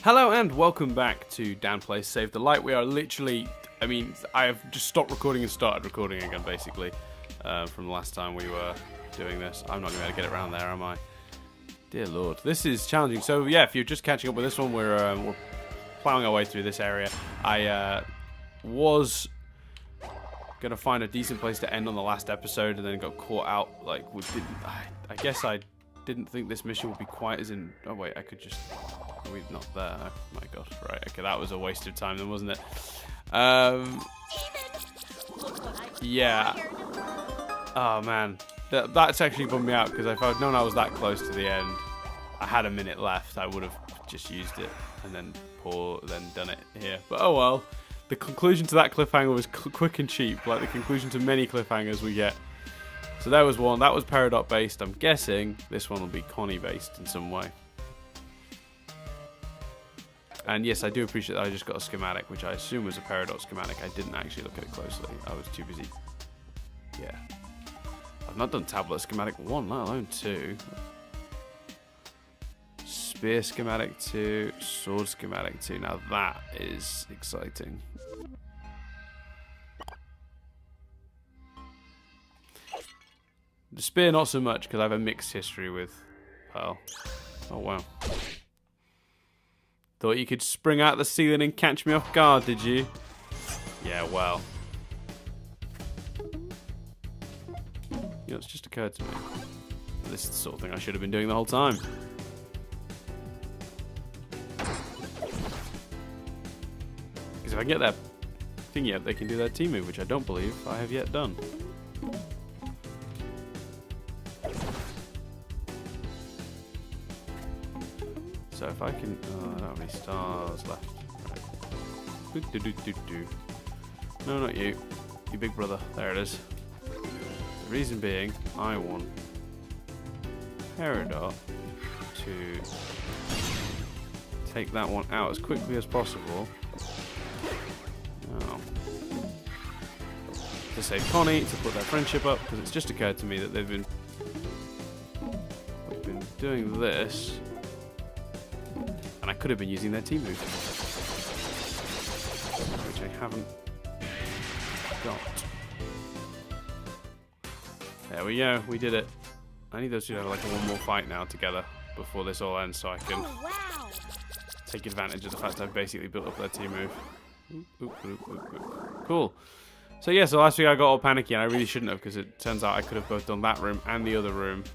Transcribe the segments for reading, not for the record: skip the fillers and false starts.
Hello and welcome back to Downplay Save the Light. We are literally, I have just stopped recording and started recording again, basically, from the last time we were doing this. I'm not going to be able to get it around there, am I? Dear Lord, this is challenging. So yeah, if you're just catching up with this one, we're plowing our way through this area. I was going to find a decent place to end on the last episode and then got caught out. I guess I didn't think this mission would be quite as in... Oh wait, I could just... We're not there. Oh my god. Right, okay, that was a waste of time then, wasn't it? Yeah. Oh man. That's actually bummed me out, because if I'd known I was that close to the end, I had a minute left, I would have just used it and then done it here. But oh well. The conclusion to that cliffhanger was quick and cheap, like the conclusion to many cliffhangers we get. So there was one. That was Peridot based. I'm guessing this one will be Connie based in some way. And yes, I do appreciate that I just got a schematic, which I assume was a Peridot schematic. I didn't actually look at it closely. I was too busy. Yeah. I've not done tablet schematic 1, let alone 2. Spear schematic 2. Sword schematic 2. Now that is exciting. The spear not so much, because I have a mixed history with Pearl. Oh wow. Thought you could spring out the ceiling and catch me off guard, did you? Yeah, well. You know, it's just occurred to me. This is the sort of thing I should have been doing the whole time. Because if I can get that thingy up, they can do their team move, which I don't believe I have yet done. So if I can... Oh, I don't have any stars left. Right. No, not you. You big brother. There it is. The reason being, I want Peridot to take that one out as quickly as possible. Oh. To save Connie, to put their friendship up, because it's just occurred to me that we've been doing this. And I could have been using their team move, which I haven't got. There we go, we did it. I need those two to have like one more fight now together before this all ends, so I can take advantage of the fact I've basically built up their team move. Cool. So yeah, so last week I got all panicky, and I really shouldn't have, because it turns out I could have both done that room and the other room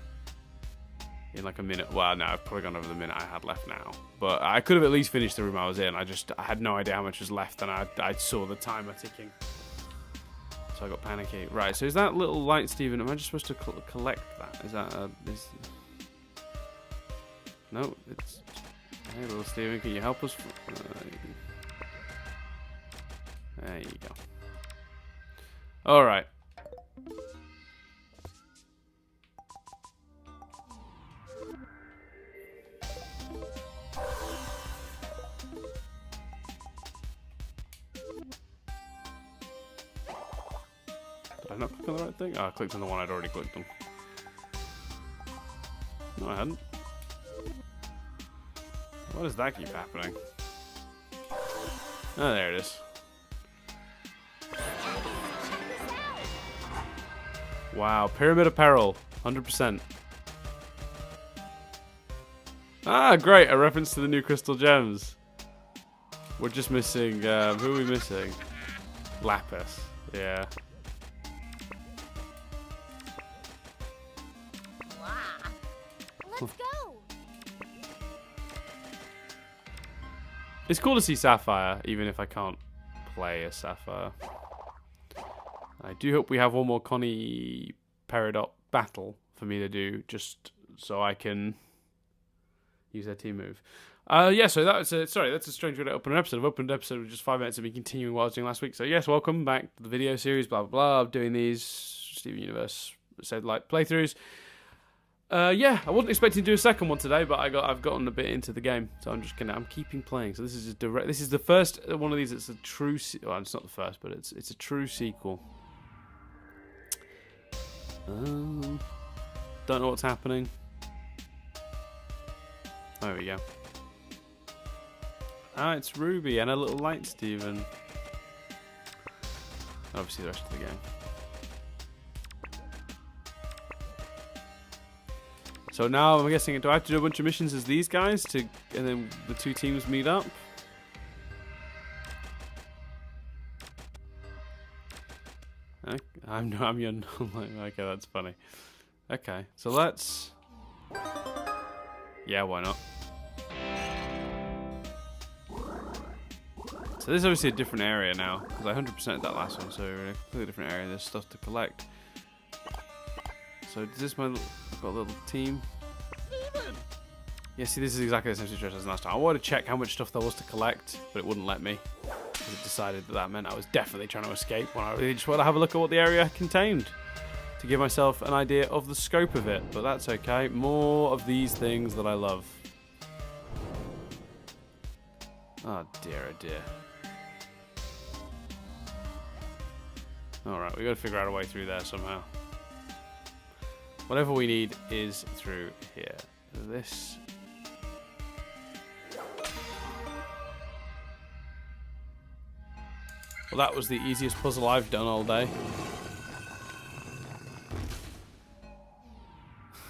in like a minute. Well, no, I've probably gone over the minute I had left now. But I could have at least finished the room I was in. I had no idea how much was left, and I saw the timer ticking. So I got panicky. Right, so is that little light, Stephen? Am I just supposed to collect that? Is that No, it's... Hey, little Stephen, can you help us? There you go. Alright. Did I not click on the right thing? Oh, I clicked on the one I'd already clicked on. No, I hadn't. Why does that keep happening? Oh, there it is. Wow, Pyramid of Peril, 100%. Ah, great, a reference to the new crystal gems. We're just missing, who are we missing? Lapis, yeah. Let's go. It's cool to see Sapphire, even if I can't play as Sapphire. I do hope we have one more Connie Peridot battle for me to do, just so I can use their team move. Yeah, so that's a strange way to open an episode. I've opened an episode with just 5 minutes of me continuing what I was doing last week. So yes, welcome back to the video series, blah, blah, blah. I'm doing these Steven Universe Save the Light playthroughs. Yeah, I wasn't expecting to do a second one today, but I've gotten a bit into the game, so I'm keeping playing. So this is the first one of these. It's a true. Well, it's not the first, but it's a true sequel. Don't know what's happening. There we go. Ah, it's Ruby and a little light Steven. Obviously the rest of the game. So now I'm guessing, do I have to do a bunch of missions as these guys and then the two teams meet up? I'm your okay, that's funny. Okay, so let's. Yeah, why not? So this is obviously a different area now because I 100%ed that last one, so we're in a completely different area. There's stuff to collect. So is this I've got a little team. Yeah, see, this is exactly the same situation as last time. I wanted to check how much stuff there was to collect, but it wouldn't let me. It decided that meant I was definitely trying to escape when I really just wanted to have a look at what the area contained to give myself an idea of the scope of it. But that's okay. More of these things that I love. Oh dear, oh dear. Alright, we've got to figure out a way through there somehow. Whatever we need is through here. This. Well, that was the easiest puzzle I've done all day.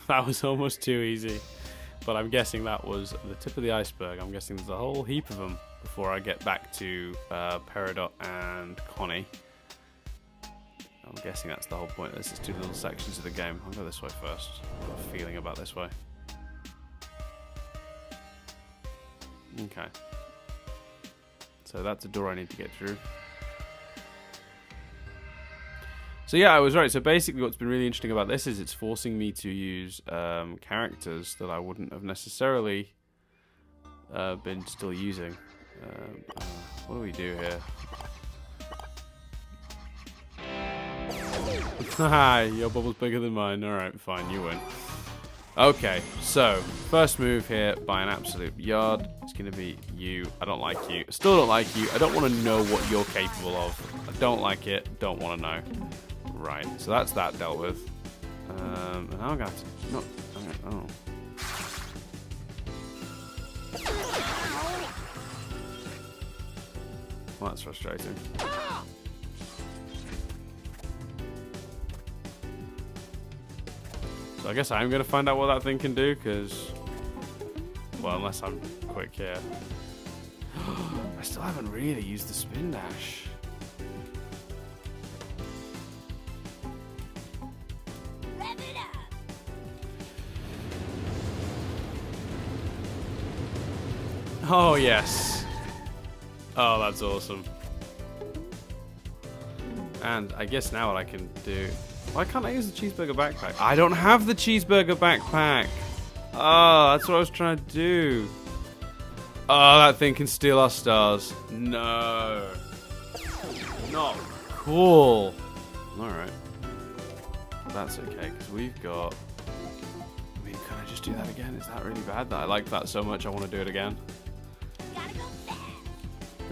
That was almost too easy. But I'm guessing that was the tip of the iceberg. I'm guessing there's a whole heap of them before I get back to Peridot and Connie. I'm guessing that's the whole point. There's just two little sections of the game. I'll go this way first. I've got a feeling about this way. Okay. So that's a door I need to get through. So yeah, I was right. So basically what's been really interesting about this is it's forcing me to use characters that I wouldn't have necessarily been still using. What do we do here? Haha, your bubble's bigger than mine. Alright, fine, you win. Okay, so first move here by an absolute yard. It's going to be you. I don't like you. I still don't like you. I don't want to know what you're capable of. I don't like it. Don't want to know. Right, so that's that dealt with. And now I'm going to have to... Not, oh. Well, that's frustrating. So I guess I'm going to find out what that thing can do, because... Well, unless I'm quick here. I still haven't really used the spin dash. Oh, yes. Oh, that's awesome. And I guess now what I can do... Why can't I use the cheeseburger backpack? I don't have the cheeseburger backpack. Oh, that's what I was trying to do. Oh, that thing can steal our stars. No. Not cool. Alright. That's okay, because we've got... I mean, can I just do that again? Is that really bad? That I like that so much I want to do it again.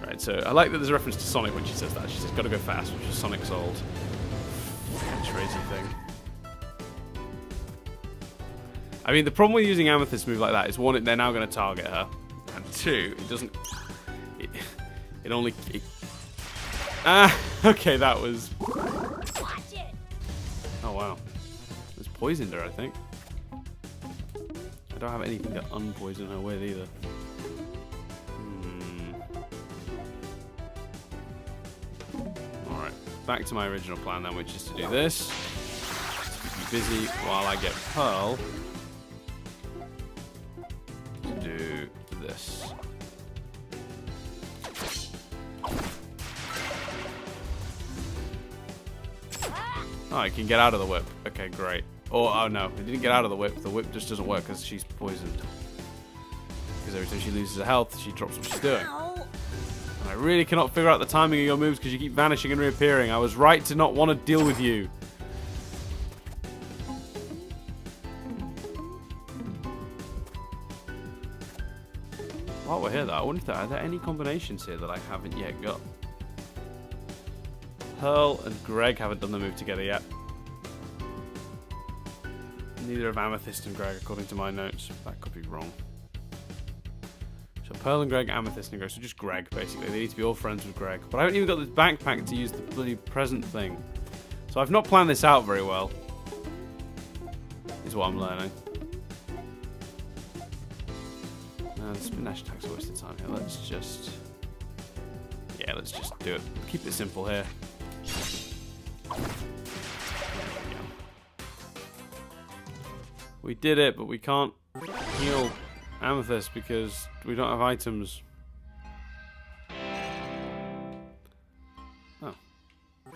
Right, so I like that there's a reference to Sonic when she says that. She says, gotta go fast, which is Sonic's old catchphrasey thing. I mean, the problem with using Amethyst's move like that is, one, they're now going to target her, and two, it doesn't... It only... okay, that was... Oh, wow. It's poisoned her, I think. I don't have anything to unpoison her with either. Alright, back to my original plan then, which is to do this. To keep you busy while I get Pearl to do this. Oh, I can get out of the whip. Okay, great. Oh no, it didn't get out of the whip. The whip just doesn't work because she's poisoned. Because every time she loses her health, she drops what she's doing. And I really cannot figure out the timing of your moves because you keep vanishing and reappearing. I was right to not want to deal with you. While we're here though, I wonder if are there any combinations here that I haven't yet got? Pearl and Greg haven't done the move together yet. Neither have Amethyst and Greg, according to my notes. That could be wrong. So Pearl and Greg, Amethyst and Greg. So just Greg, basically. They need to be all friends with Greg. But I haven't even got this backpack to use the bloody present thing. So I've not planned this out very well. Is what I'm learning. The spin dash attack's a waste of time here. Let's just... Yeah, let's just do it. Keep it simple here. We did it, but we can't heal Amethyst because we don't have items. Oh.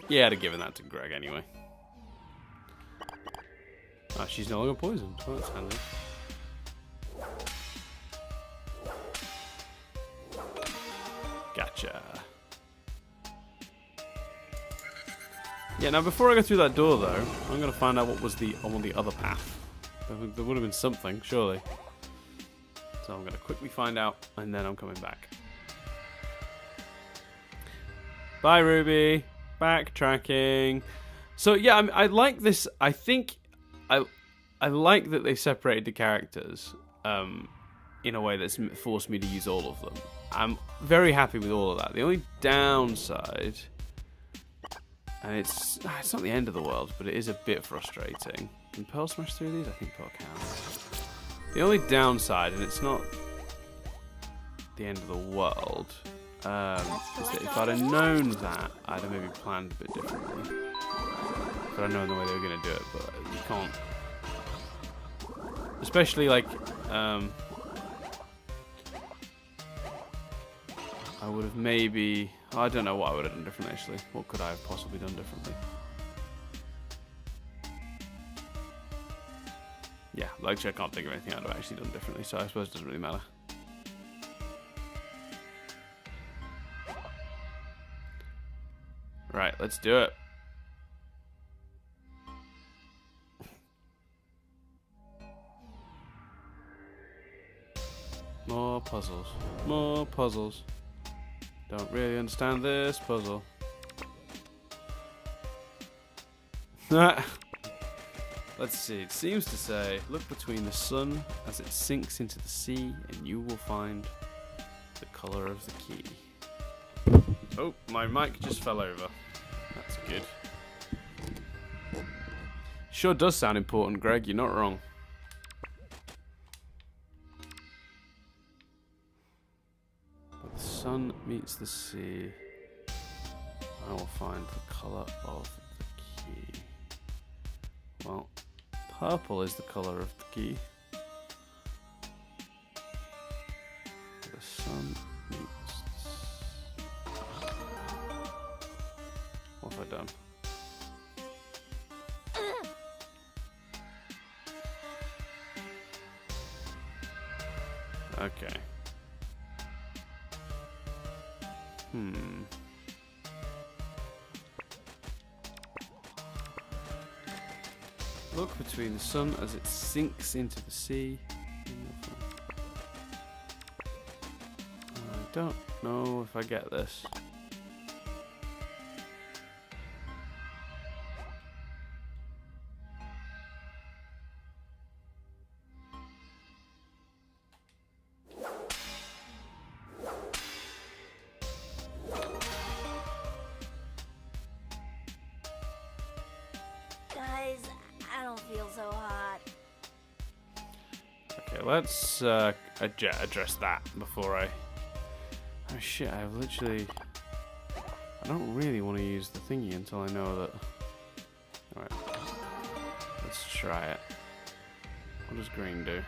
Yeah, I'd have given that to Greg anyway. Oh, she's no longer poisoned. Oh, that's handy. Gotcha. Yeah, now before I go through that door, though, I'm going to find out what was on the other path. There would have been something, surely. So I'm going to quickly find out, and then I'm coming back. Bye, Ruby. Backtracking. So, yeah, I like this. I think I like that they separated the characters in a way that's forced me to use all of them. I'm very happy with all of that. The only downside... And it's not the end of the world, but it is a bit frustrating. Can Pearl smash through these? I think Pearl can. The only downside, and it's not the end of the world, is that if I'd have known that, I'd have maybe planned a bit differently. If I'd known the way they were going to do it, but you can't. Especially, like, I would have maybe... I don't know what I would have done differently, actually. What could I have possibly done differently? Yeah, actually I can't think of anything I'd have actually done differently, so I suppose it doesn't really matter. Right, let's do it. More puzzles. More puzzles. Don't really understand this puzzle. Let's see. It seems to say, look between the sun as it sinks into the sea, and you will find the color of the key. Oh, my mic just fell over. That's good. Sure does sound important, Greg. You're not wrong. Where the sun meets the sea, I will find the color of the key. Well, purple is the color of the key. The sun meets the sea. What have I done? Okay. Look between the sun as it sinks into the sea. I don't know if I get this. Let's address that before I... Oh shit, I've literally... I don't really want to use the thingy until I know that... Alright. Let's try it. What does green do?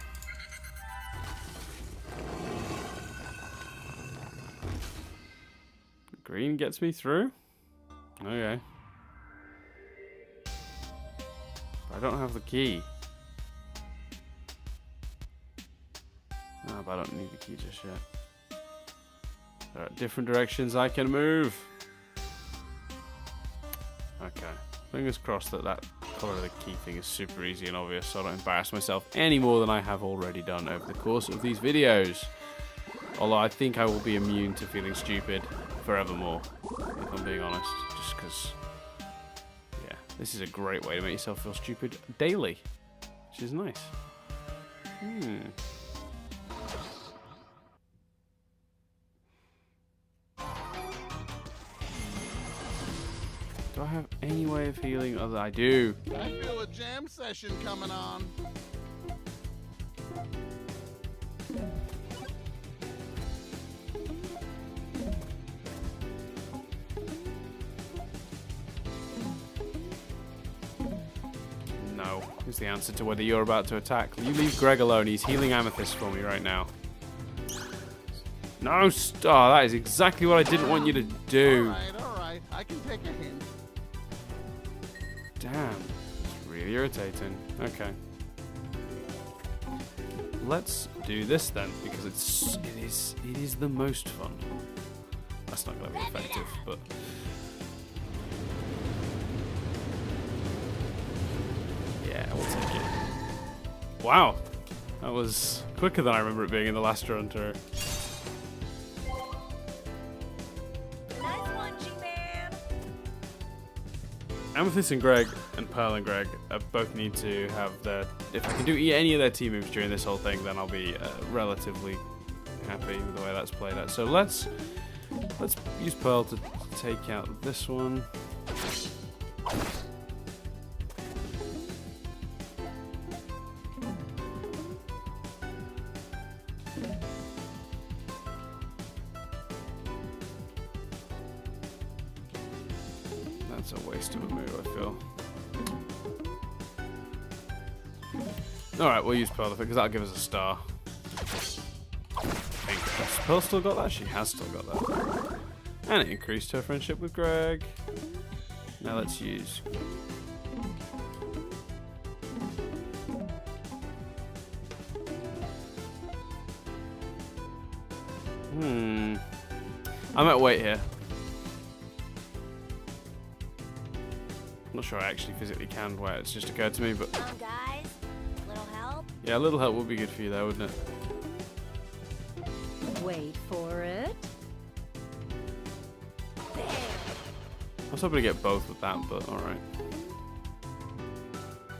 Green gets me through? Okay. But I don't have the key. No, but I don't need the key just yet. There are different directions I can move. Okay. Fingers crossed that that colour of the key thing is super easy and obvious, so I don't embarrass myself any more than I have already done over the course of these videos. Although I think I will be immune to feeling stupid forevermore, if I'm being honest. Just because, yeah, this is a great way to make yourself feel stupid daily, which is nice. have any way of healing other. I do. I feel a jam session coming on. No. Is the answer to whether you're about to attack. You leave Greg alone. He's healing Amethyst for me right now. No, Star. That is exactly what I didn't want you to do. All right. I can take a hint. Damn. It's really irritating. Okay. Let's do this then, because it is the most fun. That's not going to be effective, but yeah, we'll take it. Wow, that was quicker than I remember it being in the last run. Nice one, G-Man. Amethyst and Greg and Pearl and Greg both need to have their. If I can do any of their team moves during this whole thing, then I'll be relatively happy with the way that's played out. So let's use Pearl to take out this one. That's a waste of a move, I feel. Alright, we'll use Pearl because that'll give us a star. Has Pearl still got that? She has still got that. And it increased her friendship with Greg. Now let's use... I'm at wait here. I'm not sure I actually physically can wait. It's just occurred to me, but... Come on, guys. Little help? Yeah, a little help would be good for you there, wouldn't it? Wait for it. There. I was hoping to get both with that, but alright.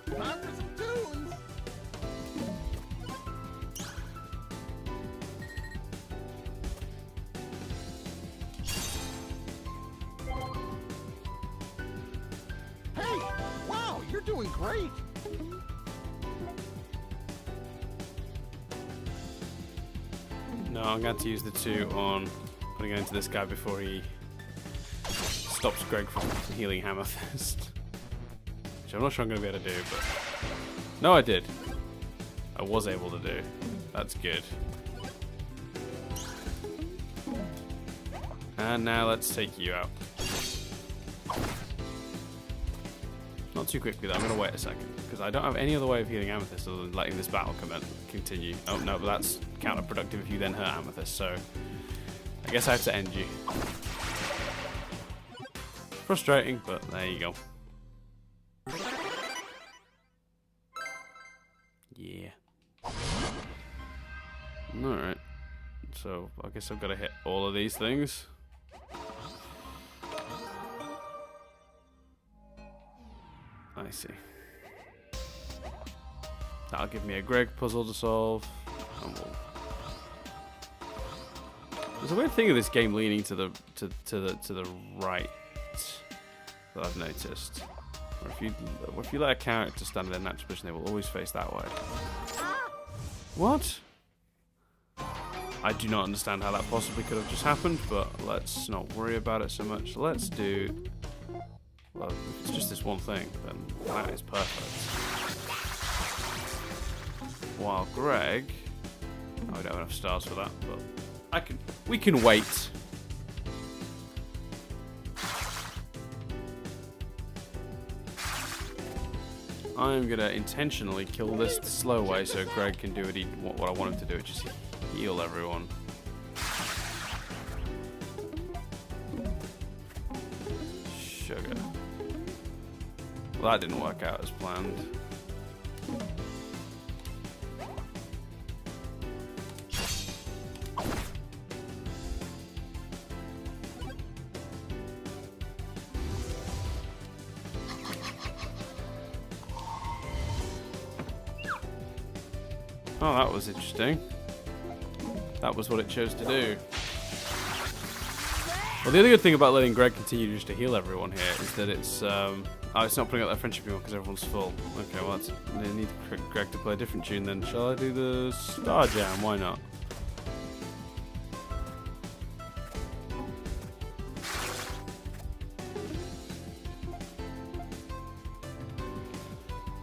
Time for some tunes. Hey! Wow, you're doing great. No, I'm going to use the 2 on putting it into this guy before he stops Greg from healing Amethyst. Which I'm not sure I'm going to be able to do, but... No, I did. I was able to do. That's good. And now let's take you out. Not too quickly though, I'm going to wait a second. Because I don't have any other way of healing Amethyst other than letting this battle continue. Oh no, but that's counterproductive if you then hurt Amethyst, so... I guess I have to end you. Frustrating, but there you go. Yeah. Alright. So, I guess I've got to hit all of these things. I see. That'll give me a Greg puzzle to solve. And we'll... There's a weird thing of this game leaning to the right that I've noticed. Or if you let a character stand in their natural position, they will always face that way. What? I do not understand how that possibly could have just happened, but let's not worry about it so much. Let's do... Well, if it's just this one thing, then that is perfect. While Greg... Oh, we don't have enough stars for that, but... We can wait. I'm gonna intentionally kill this the slow way so Greg can do what I want him to do, which is heal everyone. Sugar. Well, that didn't work out as planned. Oh, that was interesting. That was what it chose to do. Well, the other good thing about letting Greg continue just to heal everyone here is that it's it's not putting out their friendship anymore because everyone's full. Okay, well, I need Greg to play a different tune then. Shall I do the Star Jam? Why not?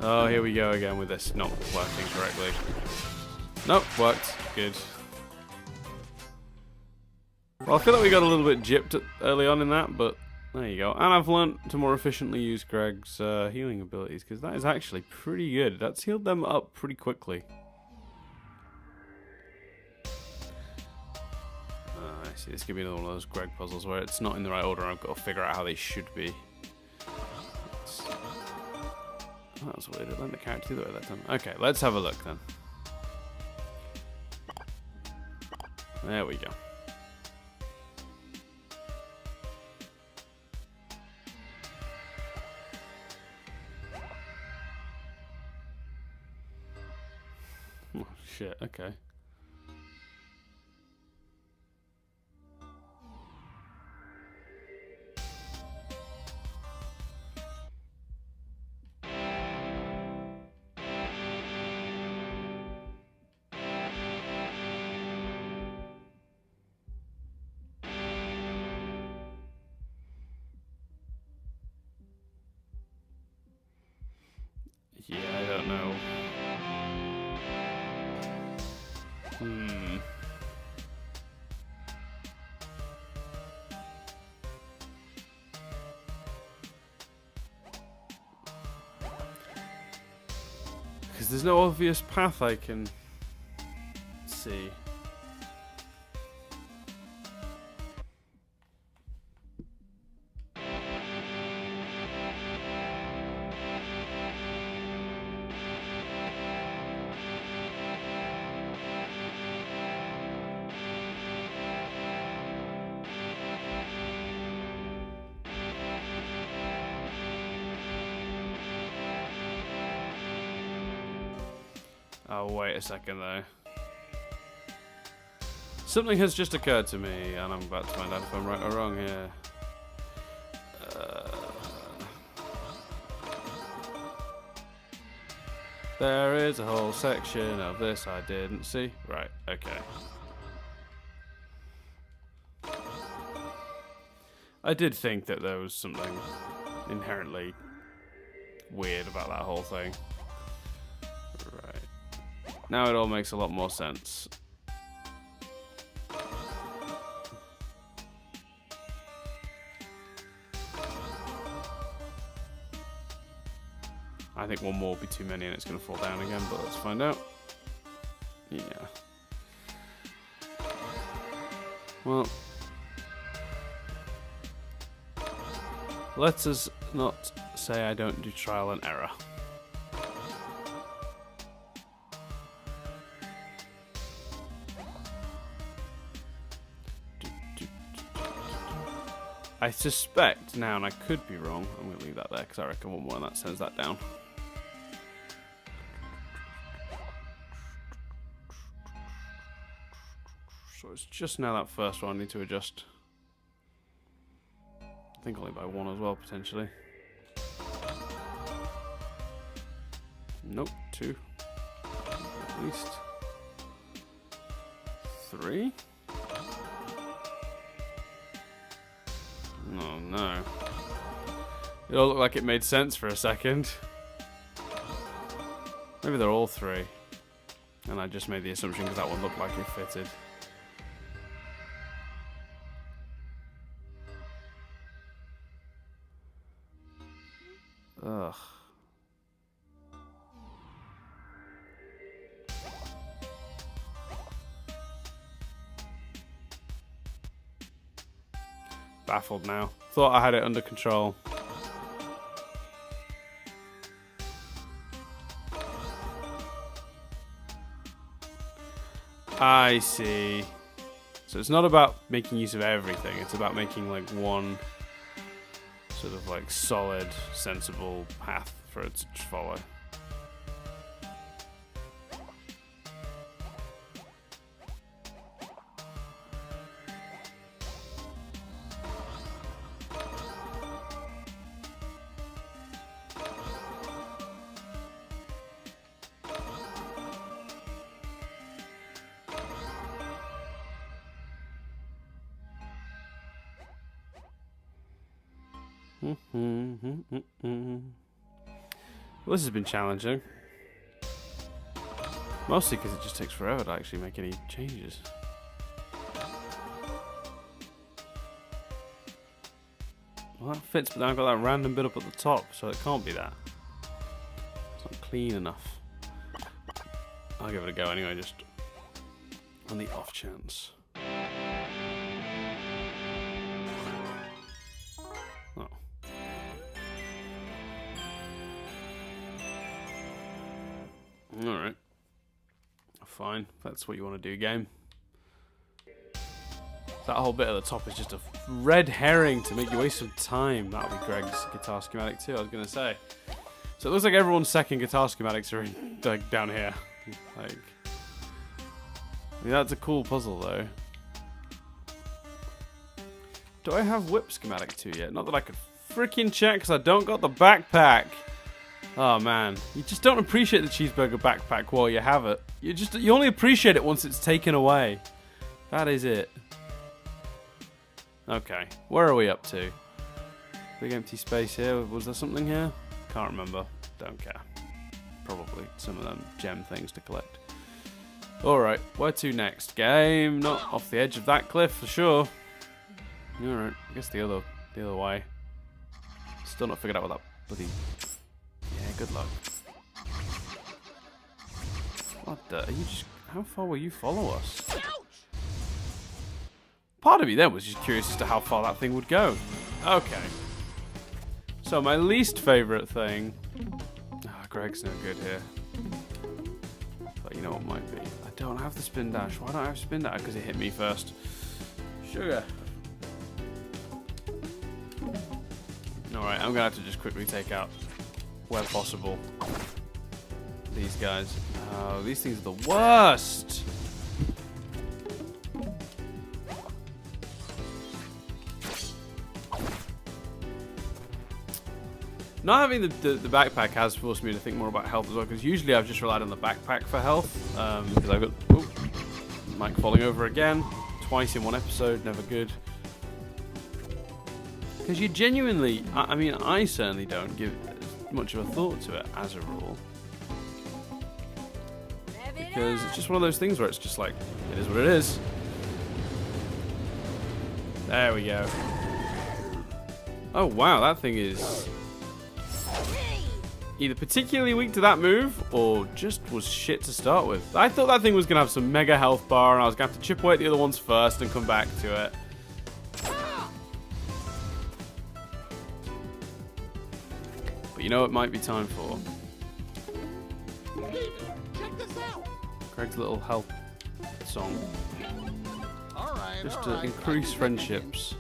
Oh, here we go again with this not working correctly. Nope, worked. Good. Well, I feel like we got a little bit gypped early on in that, but there you go. And I've learnt to more efficiently use Greg's healing abilities, because that is actually pretty good. That's healed them up pretty quickly. I see, this could be another one of those Greg puzzles where it's not in the right order and I've got to figure out how they should be. Oh, that was weird. I learned the character the way that time. Okay, let's have a look then. There we go. Oh, shit, okay. Yeah, I don't know. Because there's no obvious path I can see. Oh, wait a second though. Something has just occurred to me, and I'm about to find out if I'm right or wrong here. There is a whole section of this I didn't see. Right, okay. I did think that there was something inherently weird about that whole thing. Right. Now it all makes a lot more sense. I think one more will be too many and it's going to fall down again, but let's find out. Yeah. Well, let us not say I don't do trial and error. I suspect now, and I could be wrong, I'm going to leave that there because I reckon one more and that sends that down. So it's just now that first one I need to adjust. I think only by one as well, potentially. Nope, two. At least. Three? Oh no. It all looked like it made sense for a second. Maybe they're all three. And I just made the assumption because that one looked like it fitted. Ugh. Baffled now. Thought I had it under control. I see. So it's not about making use of everything. It's about making like one sort of like solid, sensible path for it to follow. Well, this has been challenging. Mostly because it just takes forever to actually make any changes. Well, that fits, but then I've got that random bit up at the top, so it can't be that. It's not clean enough. I'll give it a go anyway, just on the off chance. Oh. Alright. Fine, if that's what you want to do, game. That whole bit at the top is just a red herring to make you waste some time. That'll be Greg's guitar schematic too, I was going to say. So it looks like everyone's second guitar schematics are in, like, down here. Like, I mean, that's a cool puzzle though. Do I have whip schematic 2 yet? Not that I could freaking check because I don't got the backpack. Oh man, you just don't appreciate the cheeseburger backpack while you have it. You only appreciate it once it's taken away. That is it. Okay, where are we up to? Big empty space here. Was there something here? Can't remember. Don't care. Probably some of them gem things to collect. Alright, where to next? Game. Not off the edge of that cliff for sure. Alright, I guess the other way. Still not figured out what that bloody... Yeah, good luck. What the... Are you just... How far will you follow us? Part of me then was just curious as to how far that thing would go. Okay. So my least favourite thing... Greg's no good here. But you know what might be? I don't have the spin dash. Why don't I have spin dash? Because it hit me first. Sugar. Alright, I'm going to have to just quickly take out, where possible, these guys. Oh, these things are the worst! Not having the backpack has forced me to think more about health as well, because usually I've just relied on the backpack for health. Because I've got... Ooh, Mike falling over again. Twice in one episode, never good. Because you genuinely... I mean, I certainly don't give much of a thought to it, as a rule. Because it's just one of those things where it's just like, it is what it is. There we go. Oh wow, that thing is... either particularly weak to that move, or just was shit to start with. I thought that thing was going to have some mega health bar, and I was going to have to chip away at the other ones first and come back to it. But you know what might be time for? Check this out. Greg's little health song. Alright, Just to increase friendships.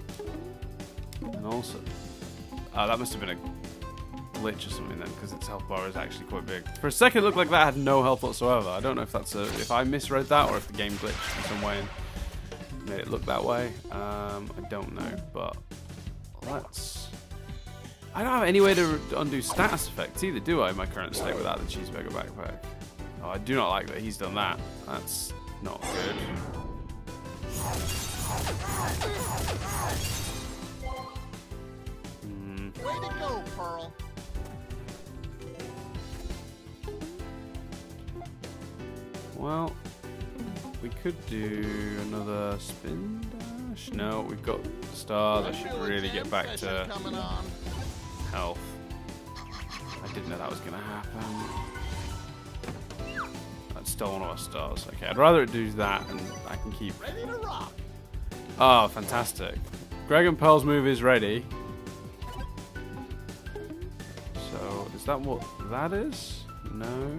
And also... Oh, that must have been a glitch or something then, because its health bar is actually quite big. For a second it looked like that had no health whatsoever. I don't know if that's if I misread that or if the game glitched in some way and made it look that way. I don't know, but let's... I don't have any way to undo status effects either, do I, in my current state without the cheeseburger backpack? Oh, I do not like that he's done that. That's not good. Way to go, Pearl. Well, we could do another spin dash. No, we've got stars. I should really get back to health. I didn't know that was going to happen. That's still one of our stars. Okay, I'd rather it do that and I can keep... Ready to rock. Oh, fantastic. Greg and Pearl's move is ready. So, is that what that is? No.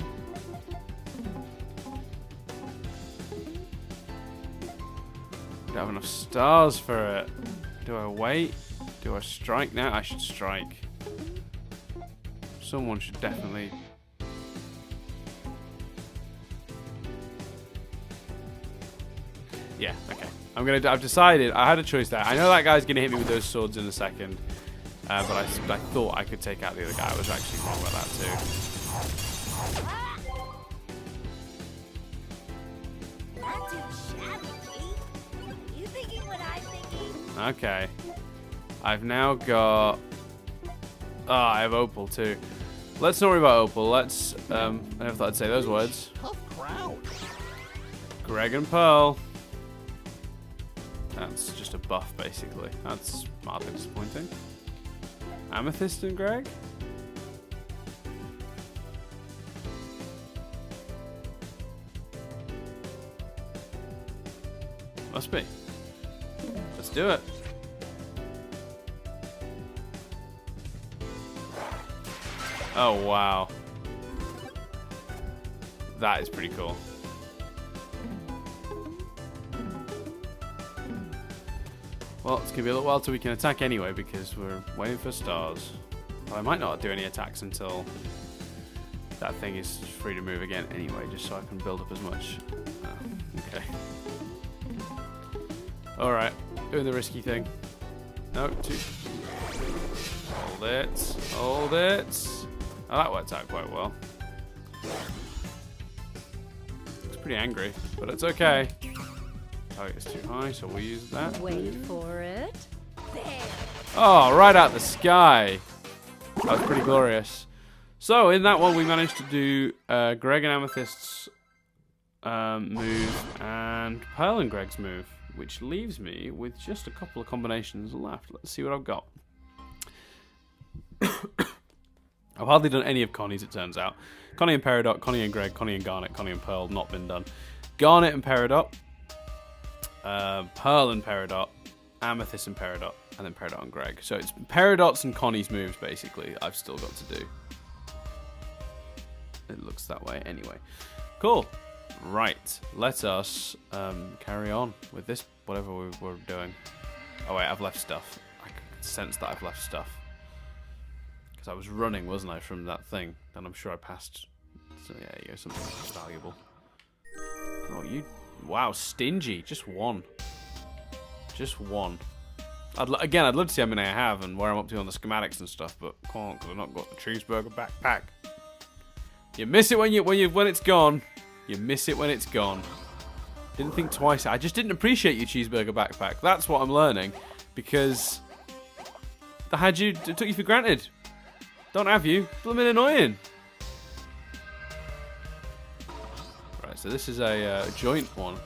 Don't have enough stars for it. Do I wait? Do I strike now? I should strike. Someone should definitely... Yeah, okay. I've decided. I had a choice there. I know that guy's gonna hit me with those swords in a second, but I thought I could take out the other guy. I was actually wrong about that too. Not too shabby, Pete. You thinking what I'm thinking? Okay. I've now got Ah, I have Opal too. Let's not worry about Opal. Let's, I never thought I'd say those words. Tough crowd. Greg and Pearl. That's just a buff, basically. That's mildly disappointing. Amethyst and Greg? Must be. Let's do it. Oh, wow. That is pretty cool. Well, it's going to be a little while till we can attack anyway because we're waiting for stars. But I might not do any attacks until that thing is free to move again anyway, just so I can build up as much. Okay. Alright, doing the risky thing. No, two. Hold it. Hold it. Oh, that worked out quite well. It's pretty angry, but it's okay. Oh, it's too high, so we'll use that. Wait for it. There. Oh, right out the sky. That was pretty glorious. So, in that one, we managed to do Greg and Amethyst's move and Pearl and Greg's move, which leaves me with just a couple of combinations left. Let's see what I've got. I've hardly done any of Connie's, it turns out. Connie and Peridot, Connie and Greg, Connie and Garnet, Connie and Pearl, not been done. Garnet and Peridot, Pearl and Peridot, Amethyst and Peridot, and then Peridot and Greg. So it's Peridot's and Connie's moves, basically, I've still got to do. It looks that way anyway. Cool. Right. Let us carry on with this, whatever we're doing. Oh, wait, I've left stuff. I can sense that I've left stuff. Because I was running, wasn't I, from that thing. And I'm sure I passed. So, yeah, you go, something valuable. Oh, you... Wow, stingy. Just one. Just one. Again, I'd love to see how many I have and where I'm up to on the schematics and stuff, but can't because I've not got the cheeseburger backpack. You miss it when it's gone. You miss it when it's gone. Didn't think twice. I just didn't appreciate your cheeseburger backpack. That's what I'm learning, because I took you for granted. Don't have you. Blooming annoying. Right, so this is a joint one.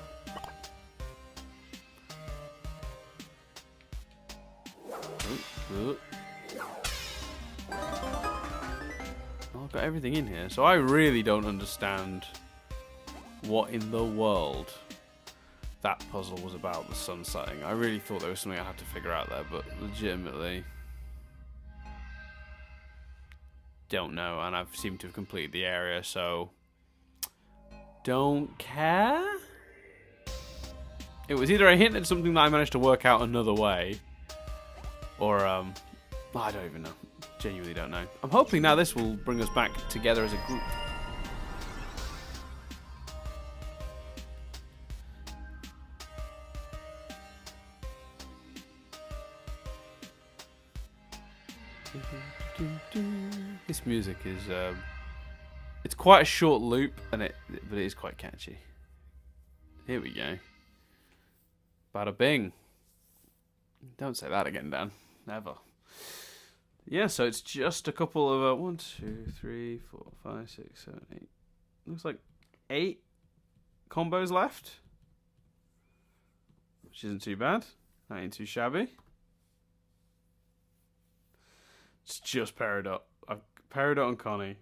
Ooh. I've got everything in here, so I really don't understand what in the world that puzzle was about, the sun setting. I really thought there was something I had to figure out there, but legitimately don't know, and I've seemed to have completed the area, so don't care. It was either a hint at something that I managed to work out another way, or I don't even know. Genuinely don't know. I'm hoping now this will bring us back together as a group. This music is it's quite a short loop, but it is quite catchy. Here we go. Bada bing. Don't say that again, Dan. Never. Yeah, so it's just a couple of 1, 2, 3, 4, 5, 6, 7, 8. Looks like 8 combos left, which isn't too bad. That ain't too shabby. It's just Peridot. Peridot and Connie.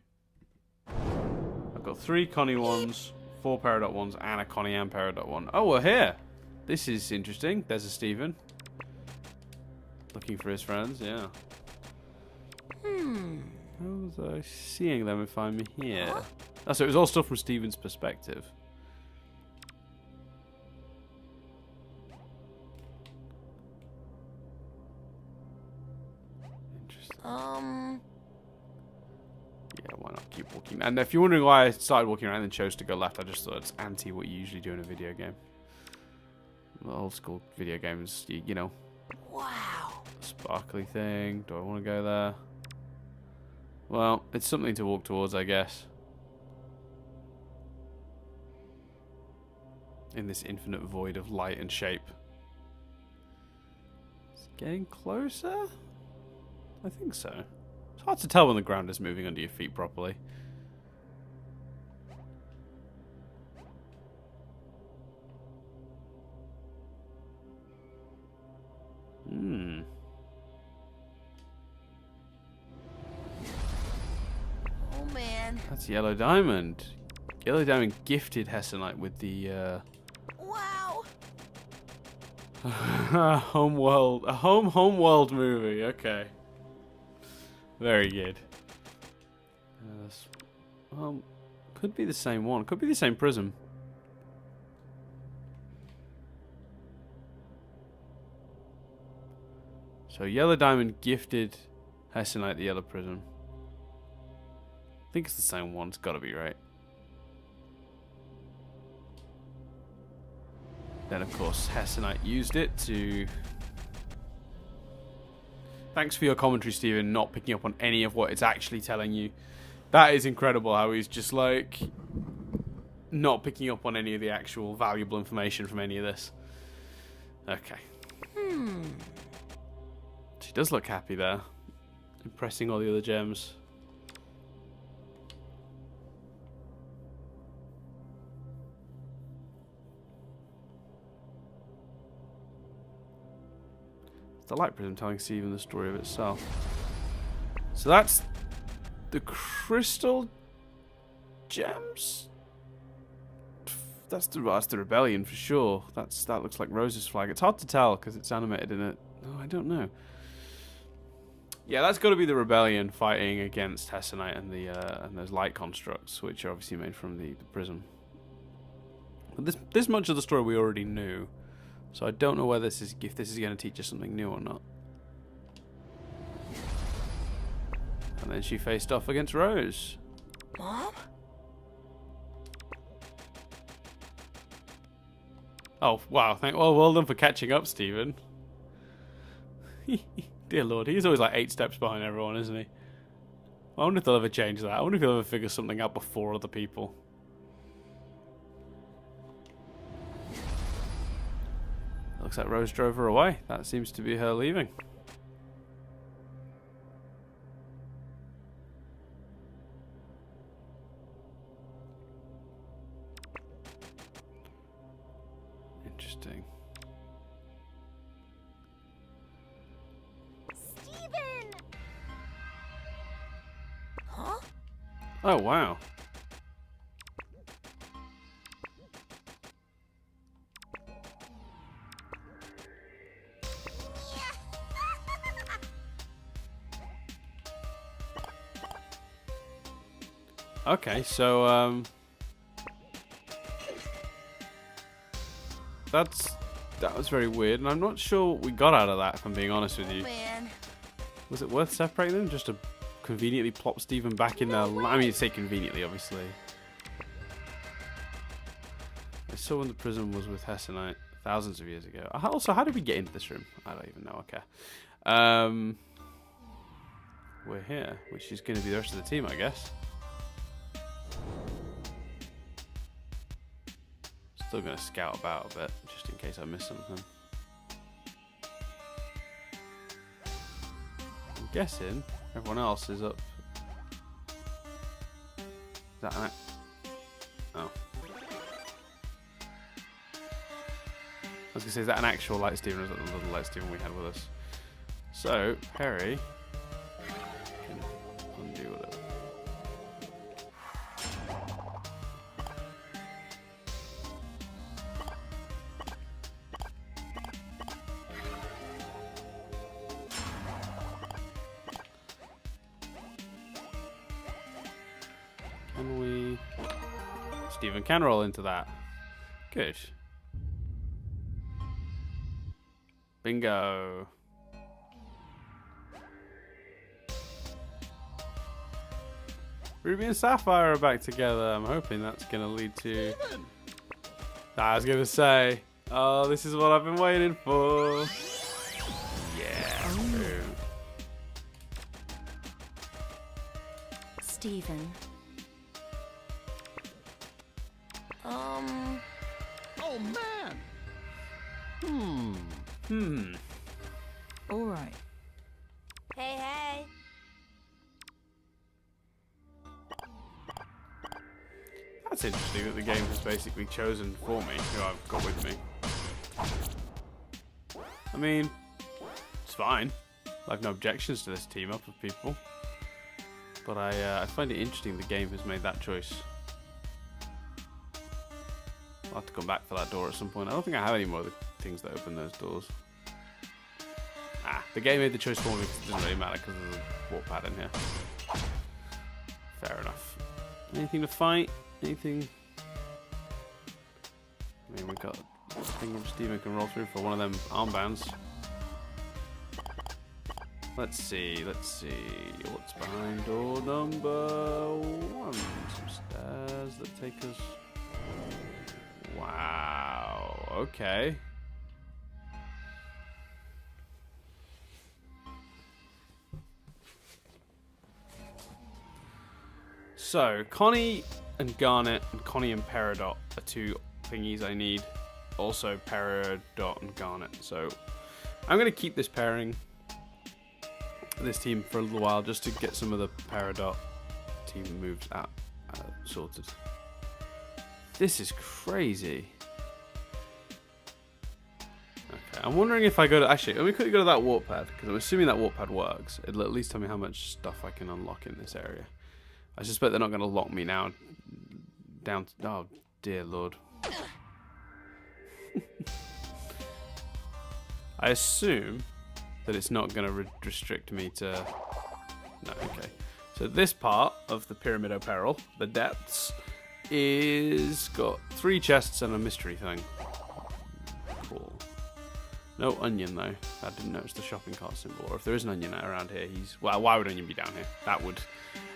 I've got 3 Connie ones, 4 Peridot ones, and a Connie and Peridot one. Oh, we're here. This is interesting. There's a Steven. Looking for his friends, yeah. How was I seeing them if I'm here? Oh, so it was all stuff from Steven's perspective. Interesting. Yeah, why not keep walking? And if you're wondering why I started walking around and then chose to go left, I just thought it's anti what you usually do in a video game. The old school video games, you know. Wow. Sparkly thing. Do I want to go there? Well, it's something to walk towards, I guess. In this infinite void of light and shape. It's getting closer? I think so. It's hard to tell when the ground is moving under your feet properly. Hmm. Oh man. That's Yellow Diamond. Yellow Diamond gifted Hessenite with the Wow. home world, a home world movie. Okay, very good. Could be the same one. Could be the same prism. So Yellow Diamond gifted Hessenite the yellow prism. I think it's the same one. It's got to be right. Then, of course, Hessenite used it to... Thanks for your commentary, Stephen, not picking up on any of what it's actually telling you. That is incredible how he's just, like, not picking up on any of the actual valuable information from any of this. Okay. She does look happy there. Impressing all the other gems. The light prism telling Stephen the story of itself. So that's the crystal gems. That's the rebellion for sure. That looks like Rose's flag. It's hard to tell because it's animated in it. Oh, I don't know. Yeah, that's got to be the rebellion fighting against Hessenite and the and those light constructs, which are obviously made from the prism. But this much of the story we already knew. So I don't know whether if this is going to teach us something new or not. And then she faced off against Rose. Mom? Oh, wow. Well done for catching up, Stephen. Dear Lord, he's always like 8 steps behind everyone, isn't he? I wonder if they'll ever change that. I wonder if he'll ever figure something out before other people. Looks like Rose drove her away. That seems to be her leaving. Interesting. Steven! Huh? Oh, wow. Okay, so that was very weird, and I'm not sure what we got out of that, if I'm being honest with you. Man. Was it worth separating them just to conveniently plop Stephen back in there? I mean, say conveniently, obviously. I saw when the prism was with Hessenite thousands of years ago. Also, how did we get into this room? I don't even know. Okay. We're here, which is going to be the rest of the team, I guess. Still going to scout about a bit, just in case I miss something. I'm guessing everyone else is up. Is that an... Oh. I was going to say, is that an actual light Steven, or is that the little light Steven we had with us? So, Perry can undo whatever. Can we... Steven can roll into that. Good. Bingo. Ruby and Sapphire are back together. I'm hoping that's going to lead to... I was going to say, oh, this is what I've been waiting for. Yeah, true. Steven. Oh, man. All right. Hey, hey. That's interesting that the game has basically chosen for me who I've got with me. I mean, it's fine. I have no objections to this team up of people. But I find it interesting the game has made that choice. I'll have to come back for that door at some point. I don't think I have any more of the things that open those doors. The game made the choice for me because it doesn't really matter because there's a warp pad in here. Fair enough. Anything to fight? Anything? I mean, we've got a thing Steven can roll through for one of them armbands. Let's see. What's behind door number 1? Some stairs that take us. Wow. Okay. So, Connie and Garnet and Connie and Peridot are 2 thingies I need. Also, Peridot and Garnet. So, I'm going to keep this pairing, this team for a little while, just to get some of the Peridot team moves out sorted. This is crazy. Okay, I'm wondering if I go to... Actually, let me quickly go to that warp pad, because I'm assuming that warp pad works. It'll at least tell me how much stuff I can unlock in this area. I suspect they're not going to lock me now down to... Oh, dear Lord. I assume that it's not going to restrict me to... No, okay. So this part of the Pyramid of Peril, the depths, is got 3 chests and a mystery thing. Cool. No onion, though. I didn't notice the shopping cart symbol. Or if there is an onion around here, he's... Well, why would onion be down here? That would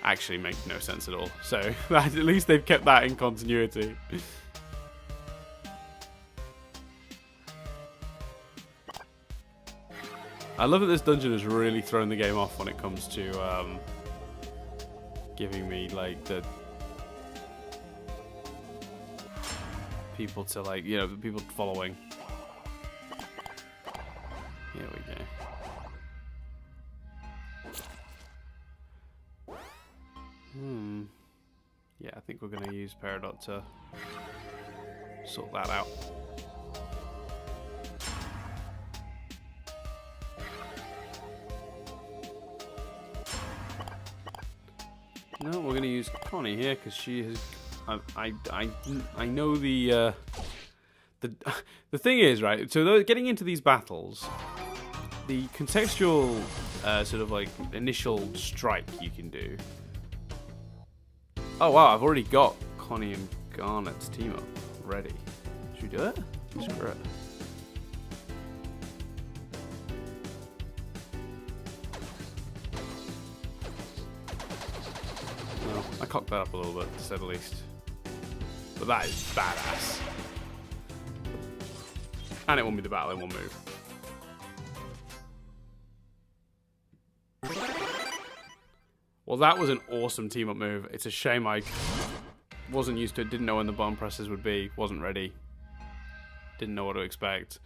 actually make no sense at all. So, at least they've kept that in continuity. I love that this dungeon has really thrown the game off when it comes to giving me, like, the... people to, like, you know, the people following. Here we go. Yeah, I think we're going to use Peridot to sort that out. No, we're going to use Connie here because she has... I know the thing is, right, so getting into these battles, the contextual sort of like initial strike you can do. Oh wow, I've already got Connie and Garnet's team up ready. Should we do it? Screw it. No, I cocked that up a little bit, to say the least. But that is badass. And it won me the battle in one move. Well, that was an awesome team-up move. It's a shame I wasn't used to it, didn't know when the button presses would be, wasn't ready. Didn't know what to expect.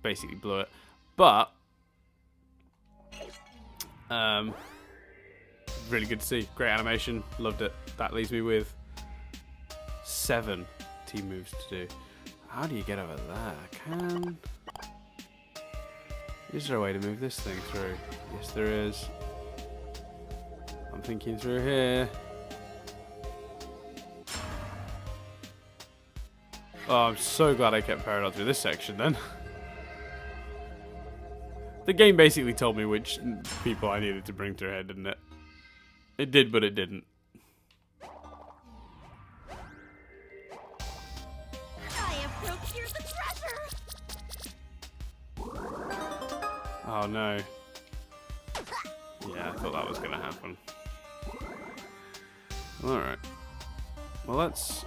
Basically blew it. But, really good to see. Great animation. Loved it. That leaves me with 7 team moves to do. How do you get over there? Is there a way to move this thing through? Yes, there is. I'm thinking through here. Oh, I'm so glad I kept Peridot through this section then. The game basically told me which people I needed to bring through here, didn't it? It did, but it didn't. I have procured the treasure! Oh no. Yeah, I thought that was going to happen. Alright. Well, let's...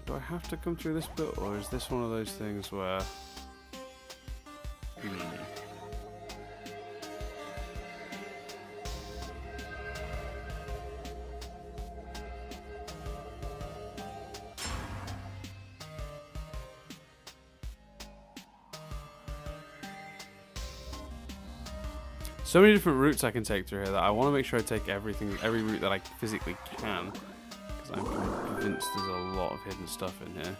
Do I have to come through this bit, or is this one of those things where... So many different routes I can take through here that I want to make sure I take every route that I physically can, because I'm evidence there's a lot of hidden stuff in here.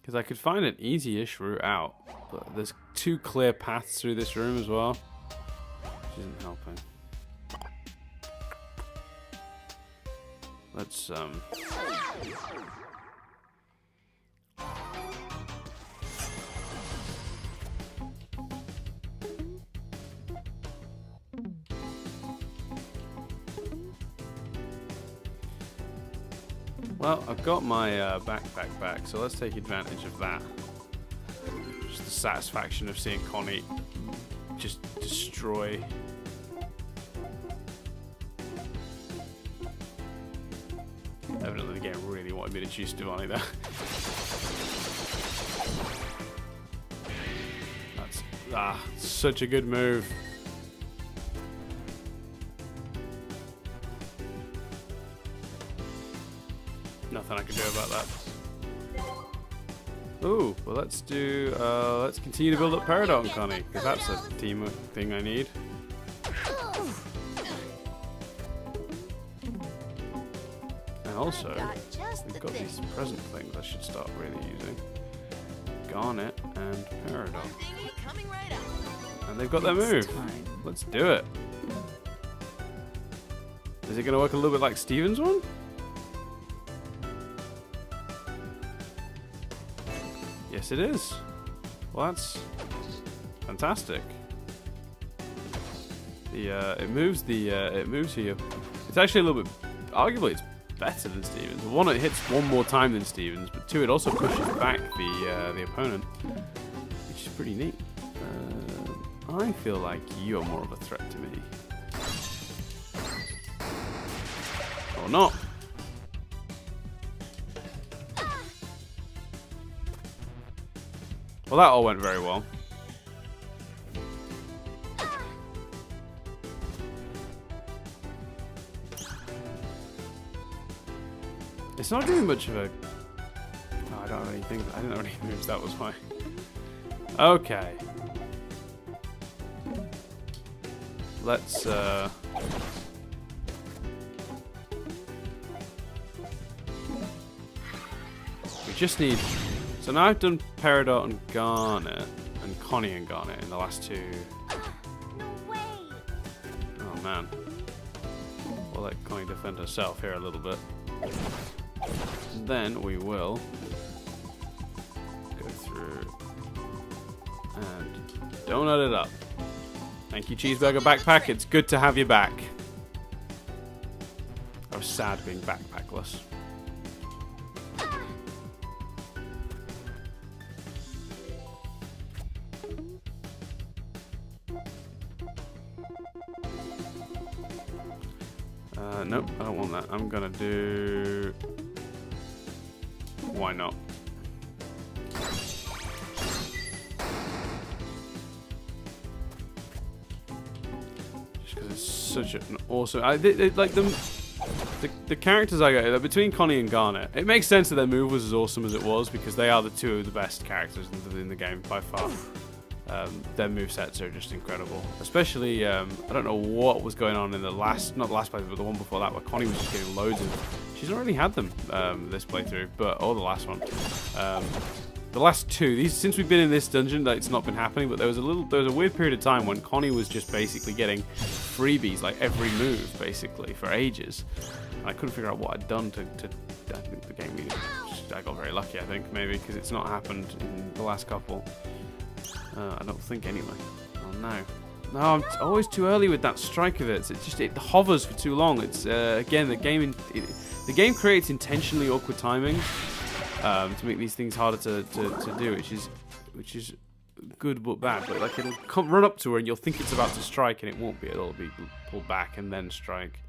Because I could find an easy-ish route out, but there's 2 clear paths through this room as well, which isn't helping. Let's well, I've got my backpack back, so let's take advantage of that. Just the satisfaction of seeing Connie just destroy. Evidently the game really wanted me to choose Stevani there. That's such a good move. Nothing I can do about that. Ooh, well let's continue to build up Peridot and Connie, because that's a team thing I need. And also, we've got these present things I should start really using. Garnet and Peridot. And they've got their move. Let's do it. Is it going to work a little bit like Steven's one? Yes, it is. Well, that's fantastic. It moves here. It's actually a little bit. Arguably, it's better than Stevens. One, it hits 1 more time than Stevens, but 2, it also pushes back the opponent, which is pretty neat. I feel like you are more of a threat to me, or not. Well, that all went very well. It's not doing much of a... Oh, I don't have anything. I didn't have any moves, that was why. Okay. Let's, we just need... So now I've done Peridot and Garnet, and Connie and Garnet in the last 2. No way. Oh man. We'll let Connie defend herself here a little bit. And then we will go through and donut it up. Thank you, Cheeseburger Backpack. It's good to have you back. I was sad being backpackless. Nope, I don't want that. I'm gonna do... Why not? Just because it's such an awesome... like the characters I got between Connie and Garnet, it makes sense that their move was as awesome as it was because they are the 2 of the best characters in the game by far. Their movesets are just incredible. Especially, I don't know what was going on in the last, not the last playthrough, but the one before that, where Connie was just getting loads of... She's not really had them this playthrough, but the last one. The last 2, since we've been in this dungeon, it's not been happening. But there was a weird period of time when Connie was just basically getting freebies, like every move, basically for ages. And I couldn't figure out what I'd done to I think the game really... I got very lucky, I think, maybe, because it's not happened in the last couple. I don't think anyway. Oh no. No, I'm always too early with that strike of it. It hovers for too long. It's again the game creates intentionally awkward timing to make these things harder to do, which is good but bad. But like it'll run up to her and you'll think it's about to strike and it won't be. It'll be pulled back and then strike.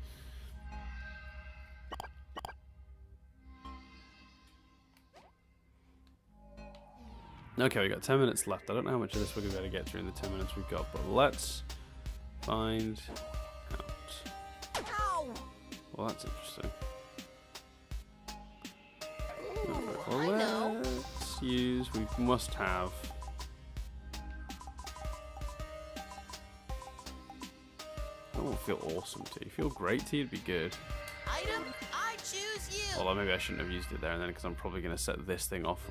Okay, we got 10 minutes left. I don't know how much of this we're going to be able to get through in the 10 minutes we've got, but let's find out. Ow. Well, that's interesting. Ooh, I know. Let's use... We must have That won't feel awesome tea. Feel great tea would be good. Item, I choose you. Although maybe I shouldn't have used it there and then because I'm probably going to set this thing off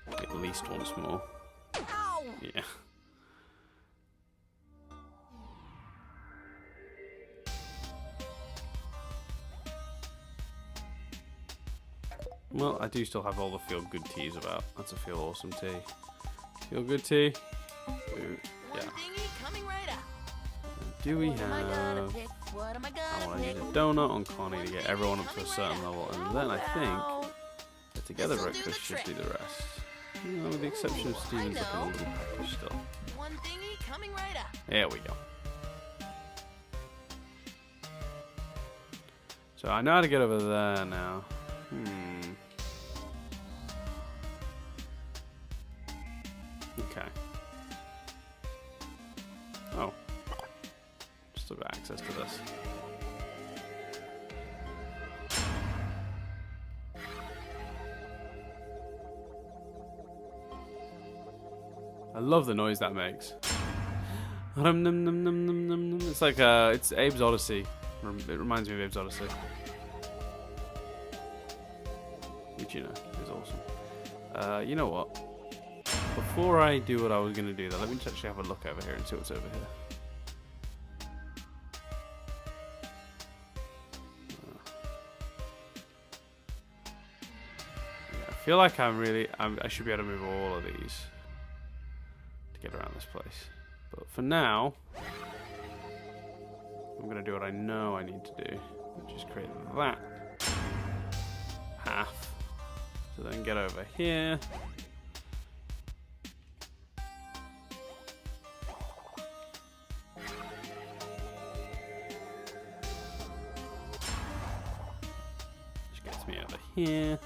at least once more. Ow. Yeah. Well, I do still have all the feel good teas about. That's a feel awesome tea. Feel good tea. Ooh, yeah. One thingy coming right up. Do we What am I gonna have? pick? What am I I gonna want to use pick? a donut on Connie to get everyone up to a certain level, and then I think Wow. the together This'll do breakfast the should trick. do the rest. With the exception of Steven's looking a know. little package still. One thingy coming right up. There we go. So I know how to get over there now. Okay. Oh. Still got access to this. I love the noise that makes. It's like it's Abe's Odyssey. It reminds me of Abe's Odyssey. Which, you know, is awesome. You know what? Before I do what I was going to do, though, let me just actually have a look over here and see what's over here. Yeah, I feel like I should be able to move all of these to get around this place. But for now, I'm going to do what I know I need to do, which is create that half. So then get over here. Which gets me over here.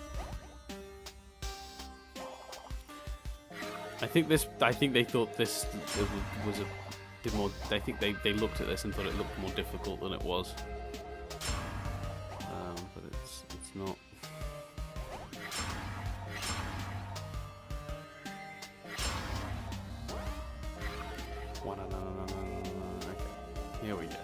I think they thought this was a bit more. I think they looked at this and thought it looked more difficult than it was. But it's not. Okay, here we go.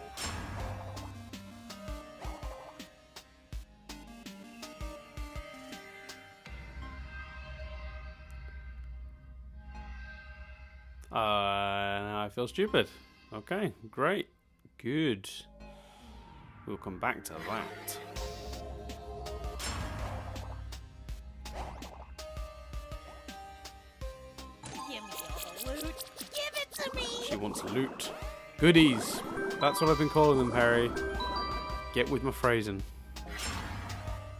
Now I feel stupid. Okay, great. Good. We'll come back to that. Give me all the loot. Give it to me. She wants loot. Goodies. That's what I've been calling them, Perry. Get with my phrasing.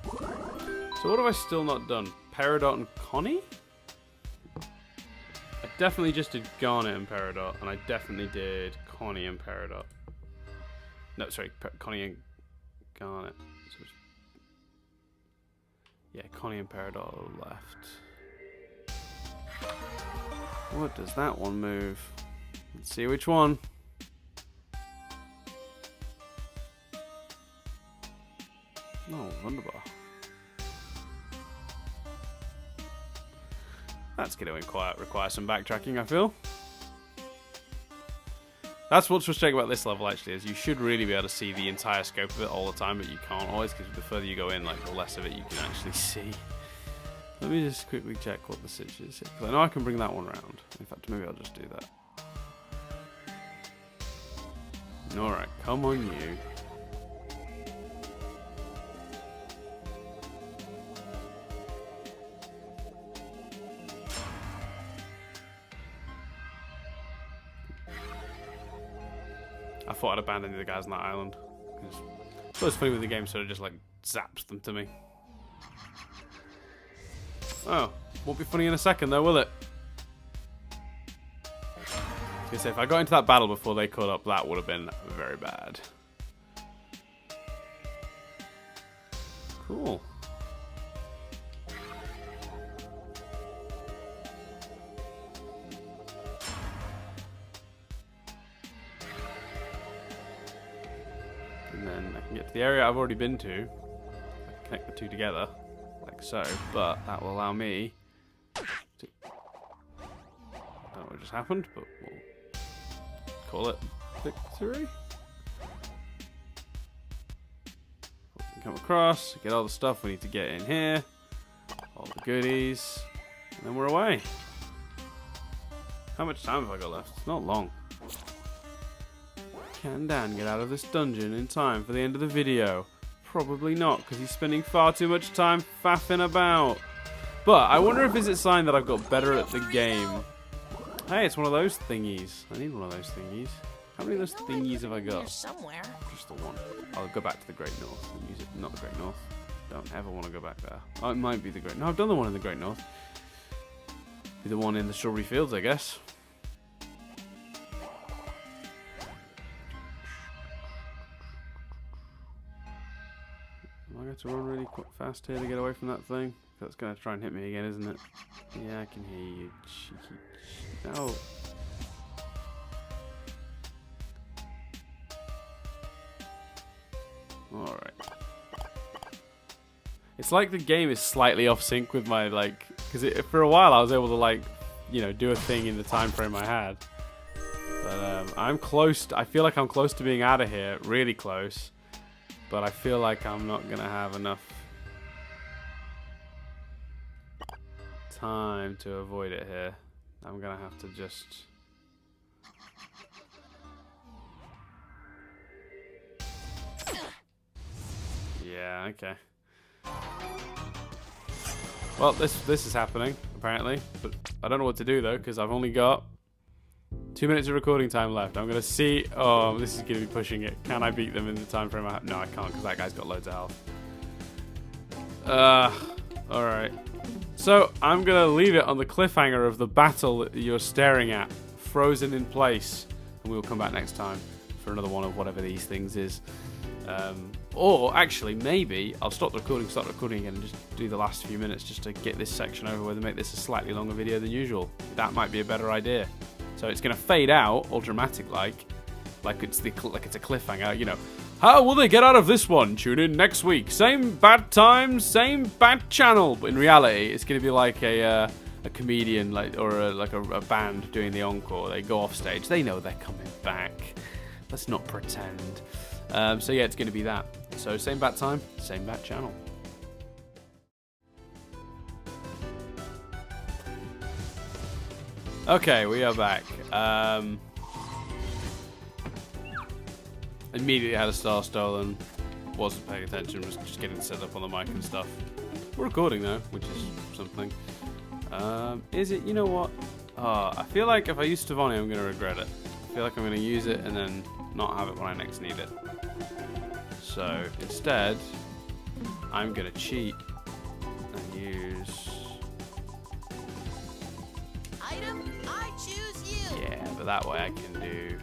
So what have I still not done? Peridot and Connie? I definitely just did Garnet and Peridot, and I definitely did Connie and Peridot. No, sorry, Connie and Garnet. So yeah, Connie and Peridot are left. What does that one move? Let's see which one. Oh, wunderbar. That's going to require some backtracking, I feel. That's what's frustrating about this level, actually, is you should really be able to see the entire scope of it all the time, but you can't always, because the further you go in, like, the less of it you can actually see. Let me just quickly check what the situation is here, because I know I can bring that one around. In fact, maybe I'll just do that. Alright, come on, you. I thought I'd abandoned the guys on that island. It's always funny with the game, so it just like zaps them to me. Oh, won't be funny in a second though, will it? I was gonna say, if I got into that battle before they caught up, that would have been very bad. Cool. And then I can get to the area I've already been to. I can connect the two together, like so, but that will allow me to... I don't know what just happened, but we'll call it victory. come across, get all the stuff we need to get in here, all the goodies, and then we're away. How much time have I got left? It's not long. Can Dan get out of this dungeon in time for the end of the video? Probably not, because he's spending far too much time faffing about. But I wonder if it's a sign that I've got better at the game. Hey, it's one of those thingies. I need one of those thingies. How many of those thingies have I got? Somewhere. Just the one. I'll go back to the Great North and use it. Not the Great North. Don't ever want to go back there. Oh, it might be the Great... No, I've done the one in the Great North. Be the one in the Strawberry Fields, I guess. I got to run really fast here to get away from that thing. That's going to try and hit me again, isn't it? Yeah, I can hear you. Cheeky. No. Alright. It's like the game is slightly off sync with my, like... Because for a while I was able to, like, you know, do a thing in the time frame I had. But I'm close. I feel like I'm close to being out of here. Really close. But I feel like I'm not going to have enough time to avoid it here. I'm going to have to just... Yeah, okay. Well, this is happening, apparently. But I don't know what to do, though, because I've only got 2 minutes of recording time left. I'm going to see... Oh, this is going to be pushing it. Can I beat them in the time frame I have? No, I can't, because that guy's got loads of health. Alright. So, I'm going to leave it on the cliffhanger of the battle that you're staring at. Frozen in place. And we'll come back next time for another one of whatever these things is. Or, actually, maybe I'll start recording again, and just do the last few minutes just to get this section over with and make this a slightly longer video than usual. That might be a better idea. So it's going to fade out, all dramatic like it's a cliffhanger, you know. How will they get out of this one? Tune in next week. Same bad time, same bad channel. But in reality, it's going to be like a comedian, or a band doing the encore. They go off stage. They know they're coming back. Let's not pretend. So yeah, it's going to be that. So same bad time, same bad channel. Okay, we are back. Immediately had a star stolen. Wasn't paying attention, was just getting set up on the mic and stuff. We're recording though, which is something. Is it? You know what? I feel like if I use Stevoni, I'm going to regret it. I feel like I'm going to use it and then not have it when I next need it. So instead, I'm going to cheat and use... Item, I choose you. Yeah, but that way I can do...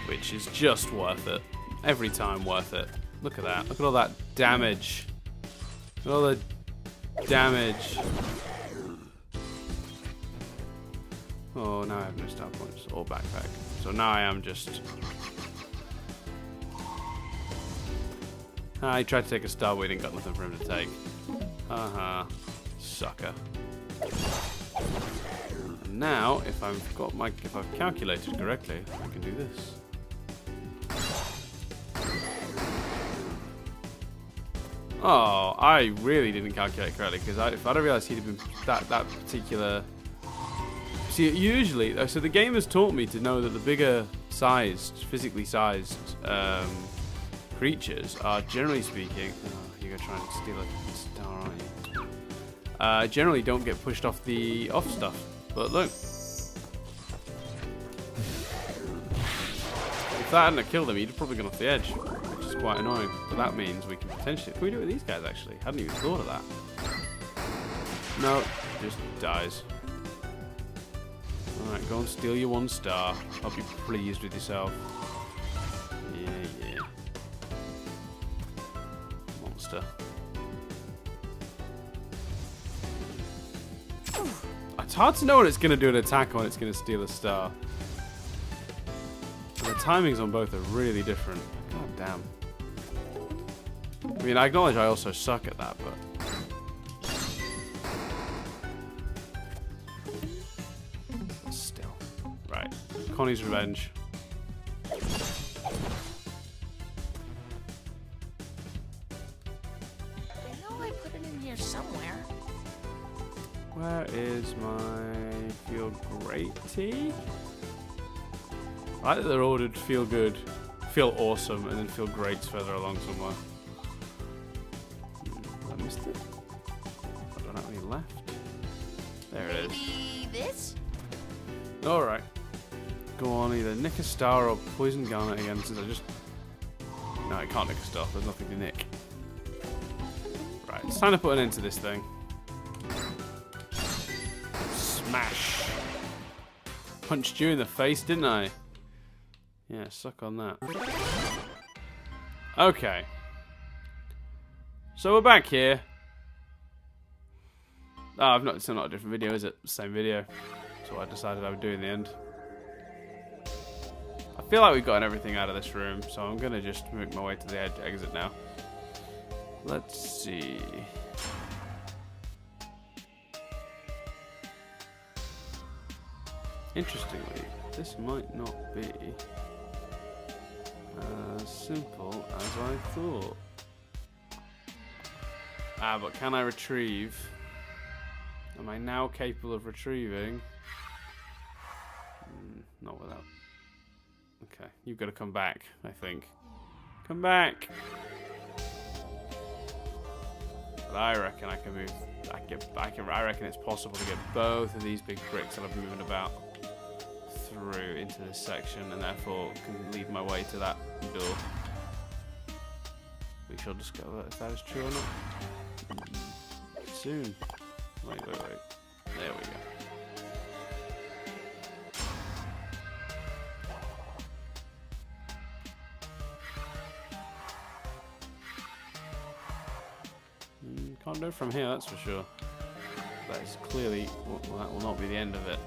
Which is just worth it. Every time worth it. Look at that. Look at all that damage. Look at all the damage. Oh, now I have no star points or backpack. So now I am just... I tried to take a star, but we didn't got nothing for him to take. Sucker. And now, if I've calculated correctly, I can do this. Oh, I really didn't calculate correctly, because if I'd have realized he'd have been that particular... See, usually, so the game has taught me to know that the bigger sized, physically sized creatures are, generally speaking... Oh, you're going to try and steal a star, aren't you? Generally don't get pushed off stuff. But look. If that hadn't have killed him, he'd have probably gone off the edge, which is quite annoying. But that means we can potentially... Can we do it with these guys, actually? Hadn't even thought of that. No, just dies. Alright, go and steal your 1 star. I'll be pleased with yourself. Yeah. Monster. It's hard to know when it's going to do an attack or when it's going to steal a star. The timings on both are really different. God damn. I mean, I acknowledge I also suck at that, but... Connie's revenge. I know I put it in here somewhere. Where is my feel great tea? I like that they're ordered feel good, feel awesome, and then feel great's further along somewhere. I missed it. I don't have any left. There it is. Maybe this? Alright. Go on, either nick a star or poison garnet again, since I just... No, I can't nick a star. There's nothing to nick. Right, it's time to put an end to this thing. Smash! Punched you in the face, didn't I? Yeah, suck on that. Okay. So we're back here. Oh, it's not a different video, is it? Same video. That's what I decided I would do in the end. I feel like we've gotten everything out of this room, so I'm gonna just make my way to the exit now. Let's see. Interestingly, this might not be as simple as I thought. Ah, but can I retrieve? Am I now capable of retrieving? Not without. Okay, you've got to come back, I think. Come back! But I reckon I can move. I reckon it's possible to get both of these big bricks that I've been moving about through into this section, and therefore can lead my way to that door. We shall discover if that is true or not soon. Wait. There we go. Can't do it from here, that's for sure. That is clearly, well, that will not be the end of it.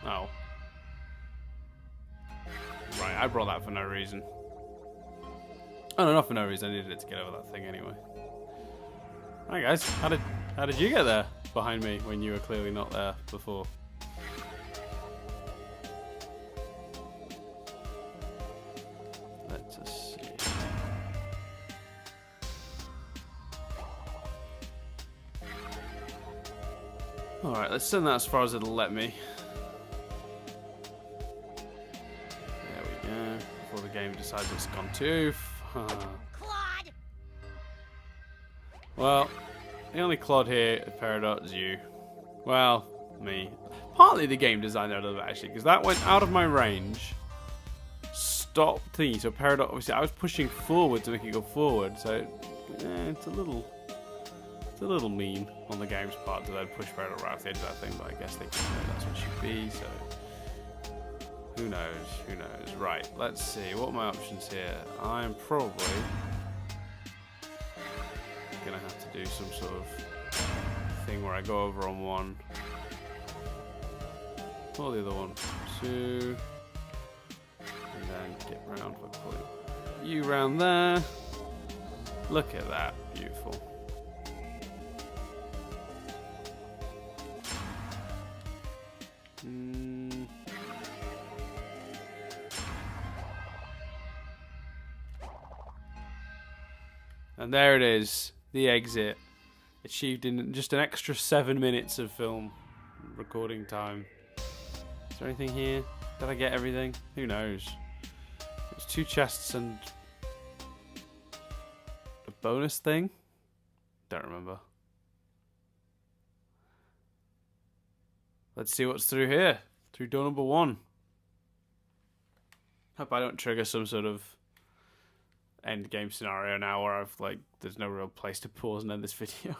Oh. Right, I brought that for no reason. Oh no, not for no reason. I needed it to get over that thing anyway. Hi guys, how did you get there behind me when you were clearly not there before? Let's just see. Alright, let's send that as far as it'll let me. There we go. Before the game decides it's gone too far. Claude! Well, the only Claude here at Peridot is you. Well, me. Partly the game design there a little bit actually, because that went out of my range. Stop thingy. So Peridot, obviously, I was pushing forward to make it go forward. So it's a little mean on the game's part to then push Peridot right off the edge of that thing. But I guess they can know that's what it should be. So who knows? Who knows? Right. Let's see. What are my options here? I'm probably gonna have to do some sort of thing where I go over on one or the other one, two, and then get round by pulling you round there. Look at that, beautiful. And there it is, the exit. Achieved in just an extra 7 minutes of film recording time. Is there anything here? Did I get everything? Who knows? There's 2 chests and a bonus thing? Don't remember. Let's see what's through here. Through door number 1. Hope I don't trigger some sort of end game scenario now where I've there's no real place to pause and end this video.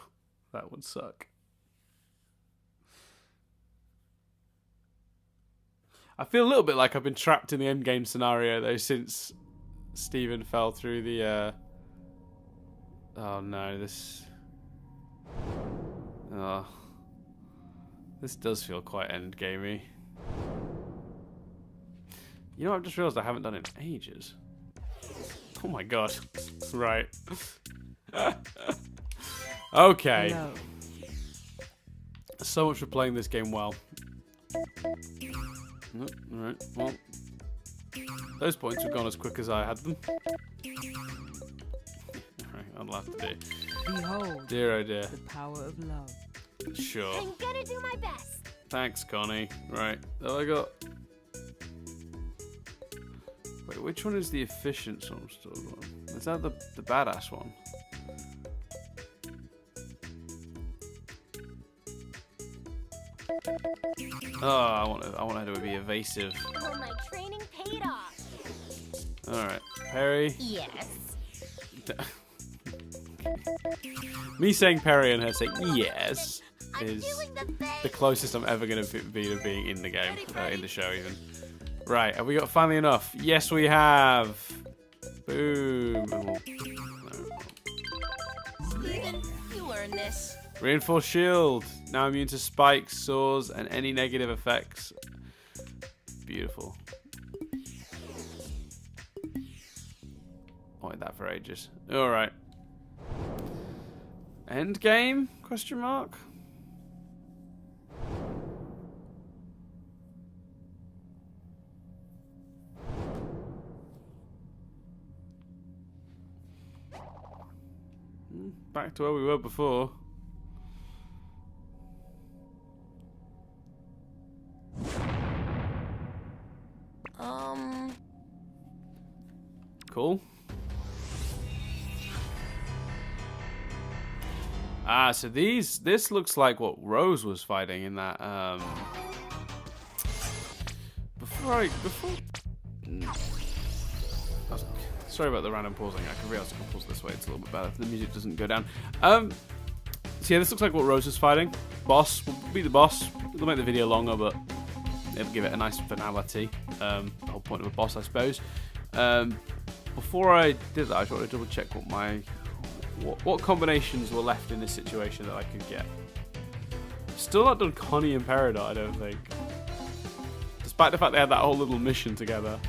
That would suck. I feel a little bit like I've been trapped in the end game scenario though since Steven fell through the oh no, this does feel quite end gamey. You know, I've just realised I haven't done it in ages. Oh my god. Right. Okay. No. So much for playing this game well. Alright, well. Those points have gone as quick as I had them. Alright, I'll have to do. Behold Dear oh dear. the power of love. Sure. I'm gonna do my best. Thanks, Connie. Right. Oh, I got. Wait, which one is the efficient one? Is that the badass one? Oh, I want her to be evasive. Oh, my training paid off. All right, Perry. Yes. Me saying Perry and her saying yes I'm is doing the thing. the closest I'm ever going to be to being in the game, in the show even. Right, have we got finally enough? Yes, we have. Boom. Steven, you learn this. Reinforced shield. Now immune to spikes, swords, and any negative effects. Beautiful. Wanted that for ages. All right. End game? Question mark. Back to where we were before. Cool. Ah, so this looks like what Rose was fighting in that sorry about the random pausing. I can realize I can pause this way. It's a little bit better. The music doesn't go down. So yeah, this looks like what Rose was fighting. Boss will be the boss. It'll make the video longer, but it'll give it a nice finality. The whole point of a boss, I suppose. Before I did that, I just wanted to double check what combinations were left in this situation that I could get. Still not done Connie and Peridot, I don't think. Despite the fact they had that whole little mission together.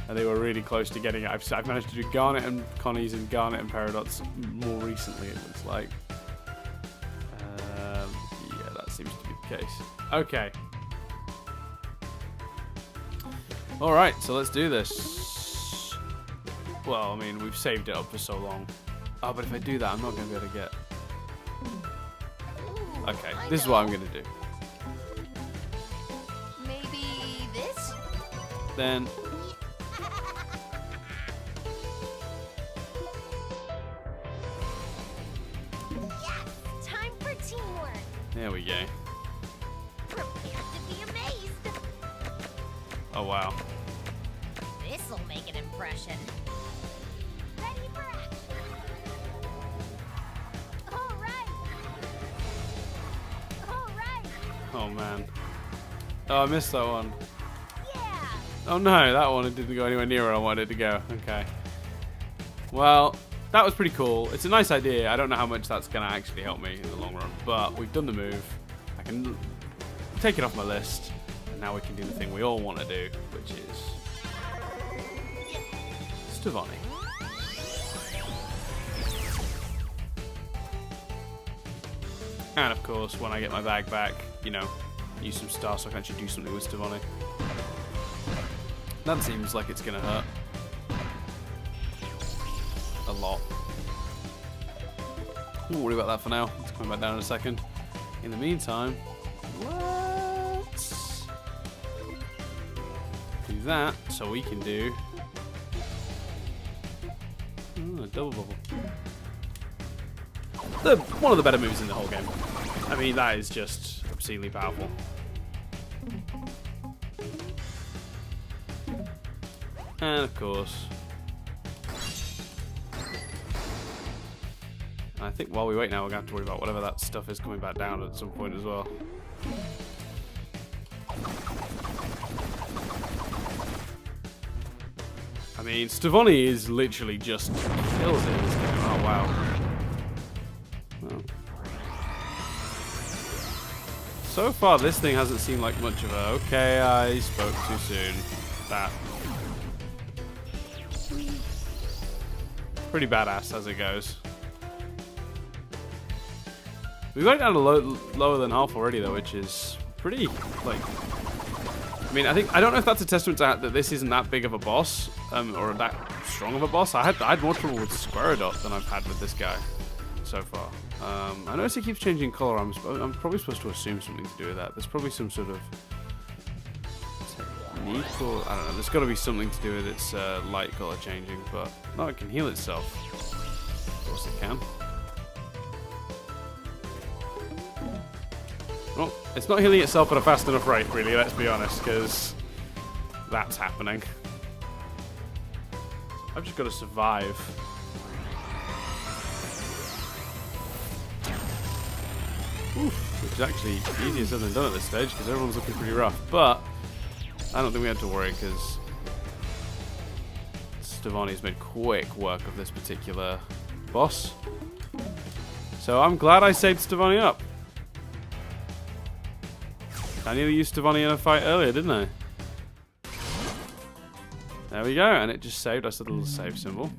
And they were really close to getting it. I've managed to do Garnet and Connie's and Garnet and Peridot's more recently, it looks like. Yeah, that seems to be the case. Okay. Alright, so let's do this. Well, I mean, we've saved it up for so long. Oh, but if I do that, I'm not going to be able to get... Okay, this is what I'm going to do. Maybe this? Then... Yes! Time for teamwork. There we go. Prepare to be amazed. Oh, wow. This'll make an impression. Ready for action. All right. All right. Oh, man. Oh, I missed that one. Yeah. Oh, no, that one didn't go anywhere near where I wanted it to go. Okay. Well, that was pretty cool. It's a nice idea. I don't know how much that's going to actually help me in the long run, but we've done the move. I can take it off my list, and now we can do the thing we all want to do, which is Stevani. And of course, when I get my bag back, you know, use some stars so I can actually do something with Stevani. That seems like it's going to hurt. A lot. Won't worry about that for now. It's coming back down in a second. In the meantime, let's do that so we can do a double bubble. One of the better moves in the whole game. I mean, that is just obscenely powerful. And of course, I think while we wait now, we're going to have to worry about whatever that stuff is coming back down at some point as well. I mean, Stevani is literally just kills it in this game. Oh, wow. Well. So far, this thing hasn't seemed like much of a... Okay, I spoke too soon. That. pretty badass as it goes. We got it down to lower than half already though, which is pretty, like... I mean, I don't know if that's a testament to that this isn't that big of a boss, or that strong of a boss. I had more trouble with Squaredot than I've had with this guy so far. I notice it keeps changing color. I'm probably supposed to assume something to do with that. There's probably some sort of technique, or I don't know. There's got to be something to do with its light color changing. But no, it can heal itself. Of course it can. Well, it's not healing itself at a fast enough rate, really, let's be honest, because that's happening. I've just got to survive. Oof, which is actually easier said than done at this stage, because everyone's looking pretty rough. But I don't think we had to worry, because Stevani's made quick work of this particular boss. So I'm glad I saved Stevani up. I nearly used Stevani in a fight earlier, didn't I? There we go, and it just saved us a little save symbol,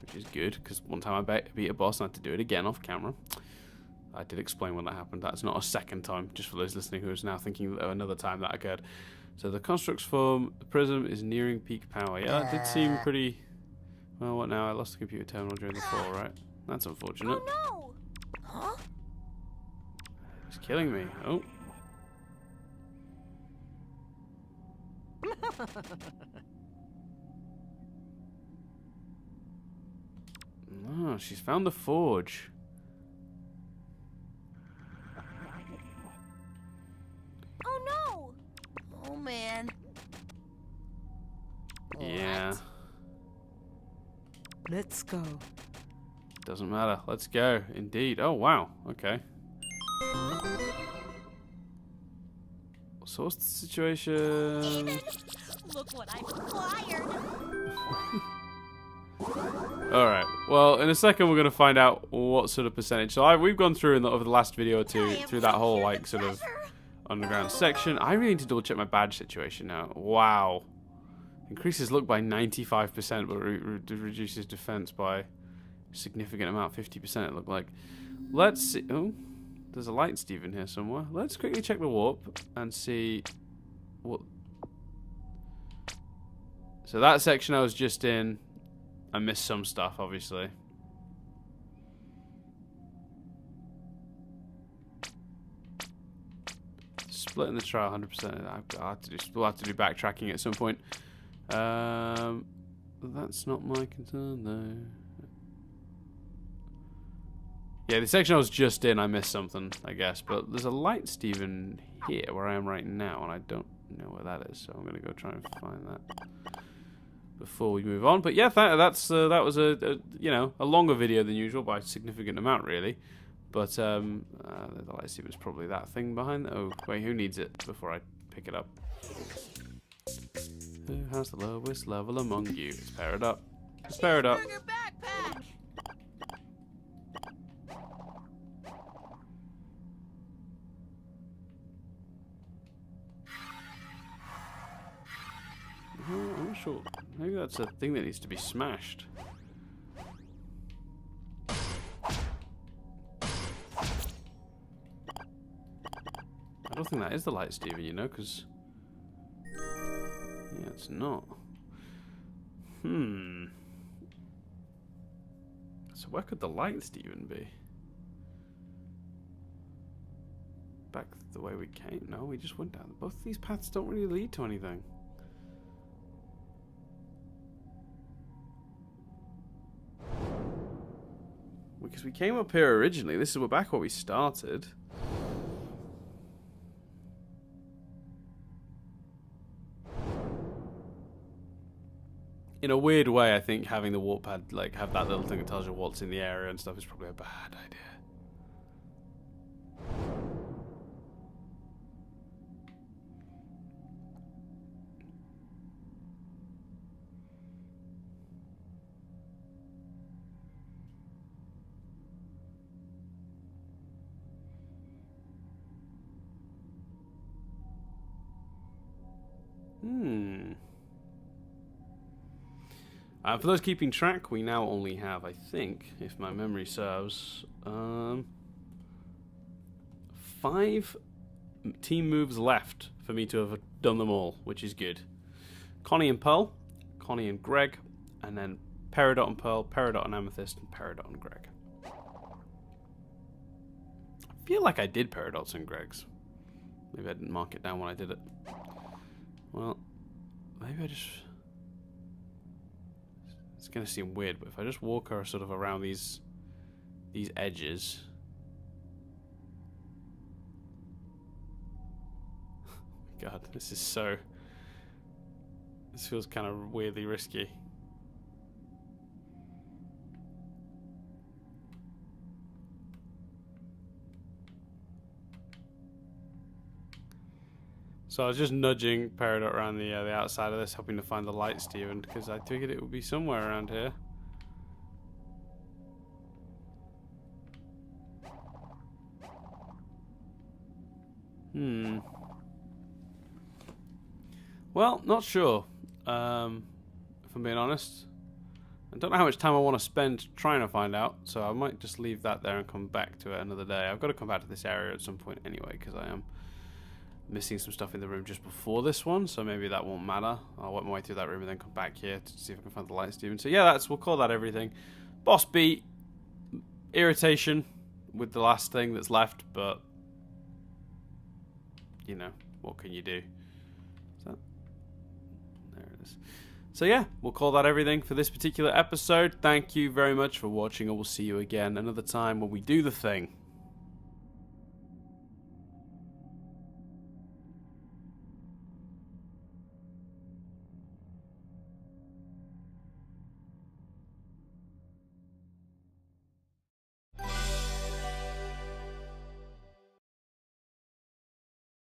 which is good, because one time I beat a boss and I had to do it again off camera. I did explain when that happened. That's not a second time, just for those listening who is now thinking another time that occurred. So the construct's form, the prism is nearing peak power. Yeah, that did seem pretty... Well, what now? I lost the computer terminal during the fall, right? That's unfortunate. Oh no! Huh? It's killing me. Oh. No, she's found the forge. Oh no! Oh man. Yeah. What? Let's go. Doesn't matter. Let's go. Indeed. Oh, wow. Okay. So what's the situation? Look what I acquired. Alright. Well, in a second we're going to find out what sort of percentage. So we've gone through over the last video or two, through that whole, like, sort of underground section. I really need to double check my badge situation now. Wow. Increases luck by 95%, but reduces defense by a significant amount, 50% it looked like. Let's see. Oh, there's a light Steve in here somewhere. Let's quickly check the warp and see what... So that section I was just in, I missed some stuff, obviously. Splitting the trial 100%. We'll have to do backtracking at some point. That's not my concern, though. Yeah, the section I was just in, I missed something, I guess. But there's a light Steven here, where I am right now, and I don't know where that is. So I'm going to go try and find that before we move on. But yeah, that was a you know, a longer video than usual by a significant amount, really. But the light Steven's probably that thing behind. Oh wait, who needs it before I pick it up? Who has the lowest level among you? Let's pair it up. Let's pair it up. Backpack. I'm not sure. Maybe that's a thing that needs to be smashed. I don't think that is the light Steven, you know, because... Yeah, it's not. So where could the light Steven be? Back the way we came? No, we just went down. Both of these paths don't really lead to anything. Because we came up here originally. This is back where we started. In a weird way, I think having the warp pad, like, have that little thing that tells you what's in the area and stuff is probably a bad idea. For those keeping track, we now only have, I think, if my memory serves, 5 team moves left for me to have done them all, which is good. Connie and Pearl, Connie and Greg, and then Peridot and Pearl, Peridot and Amethyst, and Peridot and Greg. I feel like I did Peridots and Gregs. Maybe I didn't mark it down when I did it. Well, maybe I just... It's going to seem weird, but if I just walk her sort of around these edges... God, this is so... This feels kind of weirdly risky. So I was just nudging Peridot around the outside of this, hoping to find the light, Steven, because I figured it would be somewhere around here. Well, not sure, if I'm being honest. I don't know how much time I want to spend trying to find out, so I might just leave that there and come back to it another day. I've got to come back to this area at some point anyway, because I am missing some stuff in the room just before this one, so maybe that won't matter. I'll work my way through that room and then come back here to see if I can find the light, Steven. So yeah, we'll call that everything. Boss beat, irritation with the last thing that's left, but you know, what can you do? There it is. So yeah, we'll call that everything for this particular episode. Thank you very much for watching, and we'll see you again another time when we do the thing.